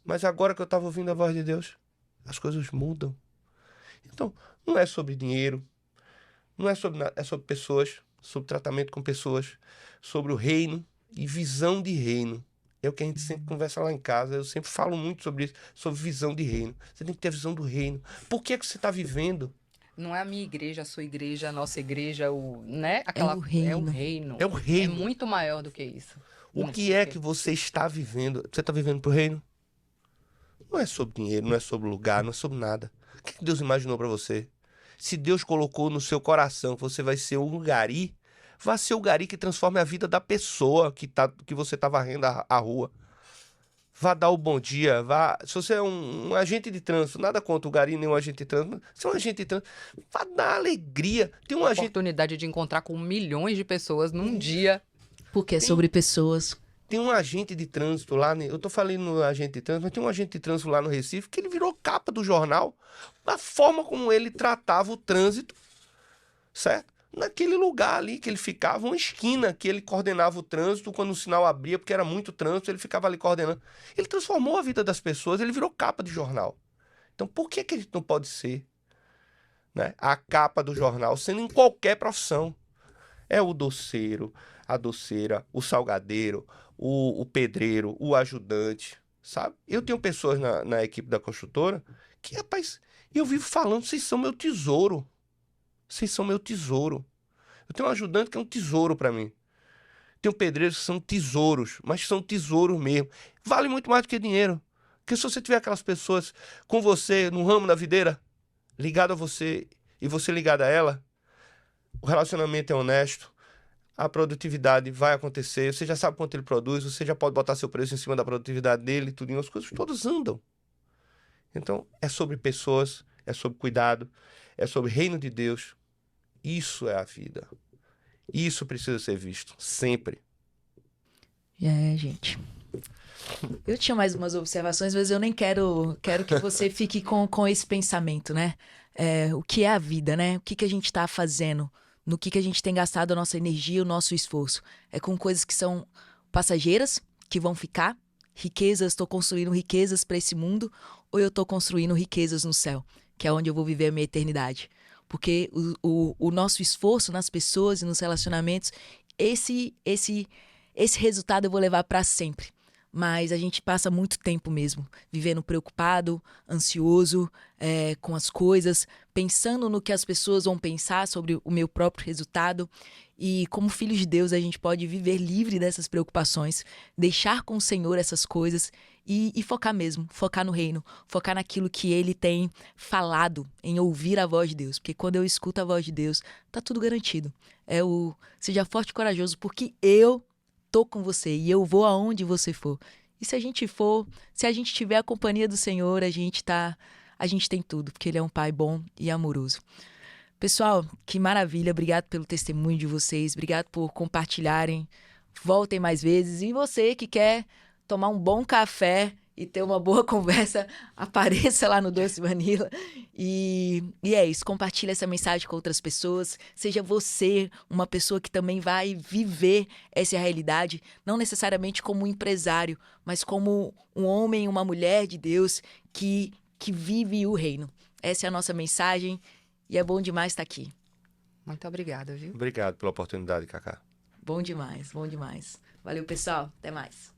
Mas agora que eu estava ouvindo a voz de Deus, as coisas mudam. Então, não é sobre dinheiro, não é sobre nada, é sobre pessoas, sobre tratamento com pessoas, sobre o reino e visão de reino. É o que a gente sempre conversa lá em casa, eu sempre falo muito sobre isso, sobre visão de reino. Você tem que ter a visão do reino. Por que é que você está vivendo? Não é a minha igreja, a sua igreja, a nossa igreja, né? É o reino. É o reino. É o reino. É muito maior do que isso. O que é que você está vivendo? Você está vivendo pro reino? Não é sobre dinheiro, não é sobre lugar, não é sobre nada. O que Deus imaginou para você? Se Deus colocou no seu coração que você vai ser um gari, vá ser o gari que transforme a vida da pessoa que você está varrendo a rua. Vá dar o bom dia, se você é um agente de trânsito, nada contra o gari, nem um agente de trânsito, se é um agente de trânsito, vá dar alegria. Tem a oportunidade de encontrar com milhões de pessoas num dia. Porque é sobre pessoas. Tem um agente de trânsito lá, eu tô falando no agente de trânsito, mas tem um agente de trânsito lá no Recife que ele virou capa do jornal, a forma como ele tratava o trânsito, certo? Naquele lugar ali que ele ficava, uma esquina que ele coordenava o trânsito, quando o sinal abria, porque era muito trânsito, ele ficava ali coordenando. Ele transformou a vida das pessoas, ele virou capa de jornal. Então por que a gente não pode ser, né, a capa do jornal, sendo em qualquer profissão? É o doceiro, a doceira, o salgadeiro, o pedreiro, o ajudante, sabe? Eu tenho pessoas na equipe da construtora que, rapaz, eu vivo falando, vocês são meu tesouro. Vocês são meu tesouro. Eu tenho um ajudante que é um tesouro para mim. Tenho pedreiros que são tesouros, mas são tesouros mesmo. Vale muito mais do que dinheiro. Porque se você tiver aquelas pessoas com você no ramo da videira, ligado a você e você ligado a ela, o relacionamento é honesto, a produtividade vai acontecer, você já sabe quanto ele produz, você já pode botar seu preço em cima da produtividade dele, tudo, as coisas todas andam. Então, é sobre pessoas, é sobre cuidado, é sobre reino de Deus. Isso é a vida. Isso precisa ser visto, sempre. Gente. Eu tinha mais umas observações, mas eu nem quero que você fique com esse pensamento, né? O que é a vida, né? O que a gente tá fazendo? No que a gente tem gastado a nossa energia, o nosso esforço. É com coisas que são passageiras, que vão ficar. Riquezas, estou construindo riquezas para esse mundo, ou eu estou construindo riquezas no céu, que é onde eu vou viver a minha eternidade. Porque o nosso esforço nas pessoas e nos relacionamentos, esse resultado eu vou levar para sempre. Mas a gente passa muito tempo mesmo vivendo preocupado, ansioso com as coisas, pensando no que as pessoas vão pensar sobre o meu próprio resultado. E como filhos de Deus, a gente pode viver livre dessas preocupações, deixar com o Senhor essas coisas e focar mesmo, focar no reino, focar naquilo que Ele tem falado, em ouvir a voz de Deus. Porque quando eu escuto a voz de Deus, tá tudo garantido. Seja forte e corajoso, porque eu tô com você e eu vou aonde você for. E se a gente tiver a companhia do Senhor, a gente tem tudo, porque Ele é um Pai bom e amoroso. Pessoal, que maravilha, obrigado pelo testemunho de vocês, obrigado por compartilharem, voltem mais vezes. E você que quer tomar um bom café e ter uma boa conversa, apareça lá no Doce Vanilla. E é isso, compartilhe essa mensagem com outras pessoas. Seja você uma pessoa que também vai viver essa realidade, não necessariamente como um empresário, mas como um homem, uma mulher de Deus que vive o reino. Essa é a nossa mensagem e é bom demais estar aqui. Muito obrigada, viu? Obrigado pela oportunidade, Cacá. Bom demais, bom demais. Valeu, pessoal. Até mais.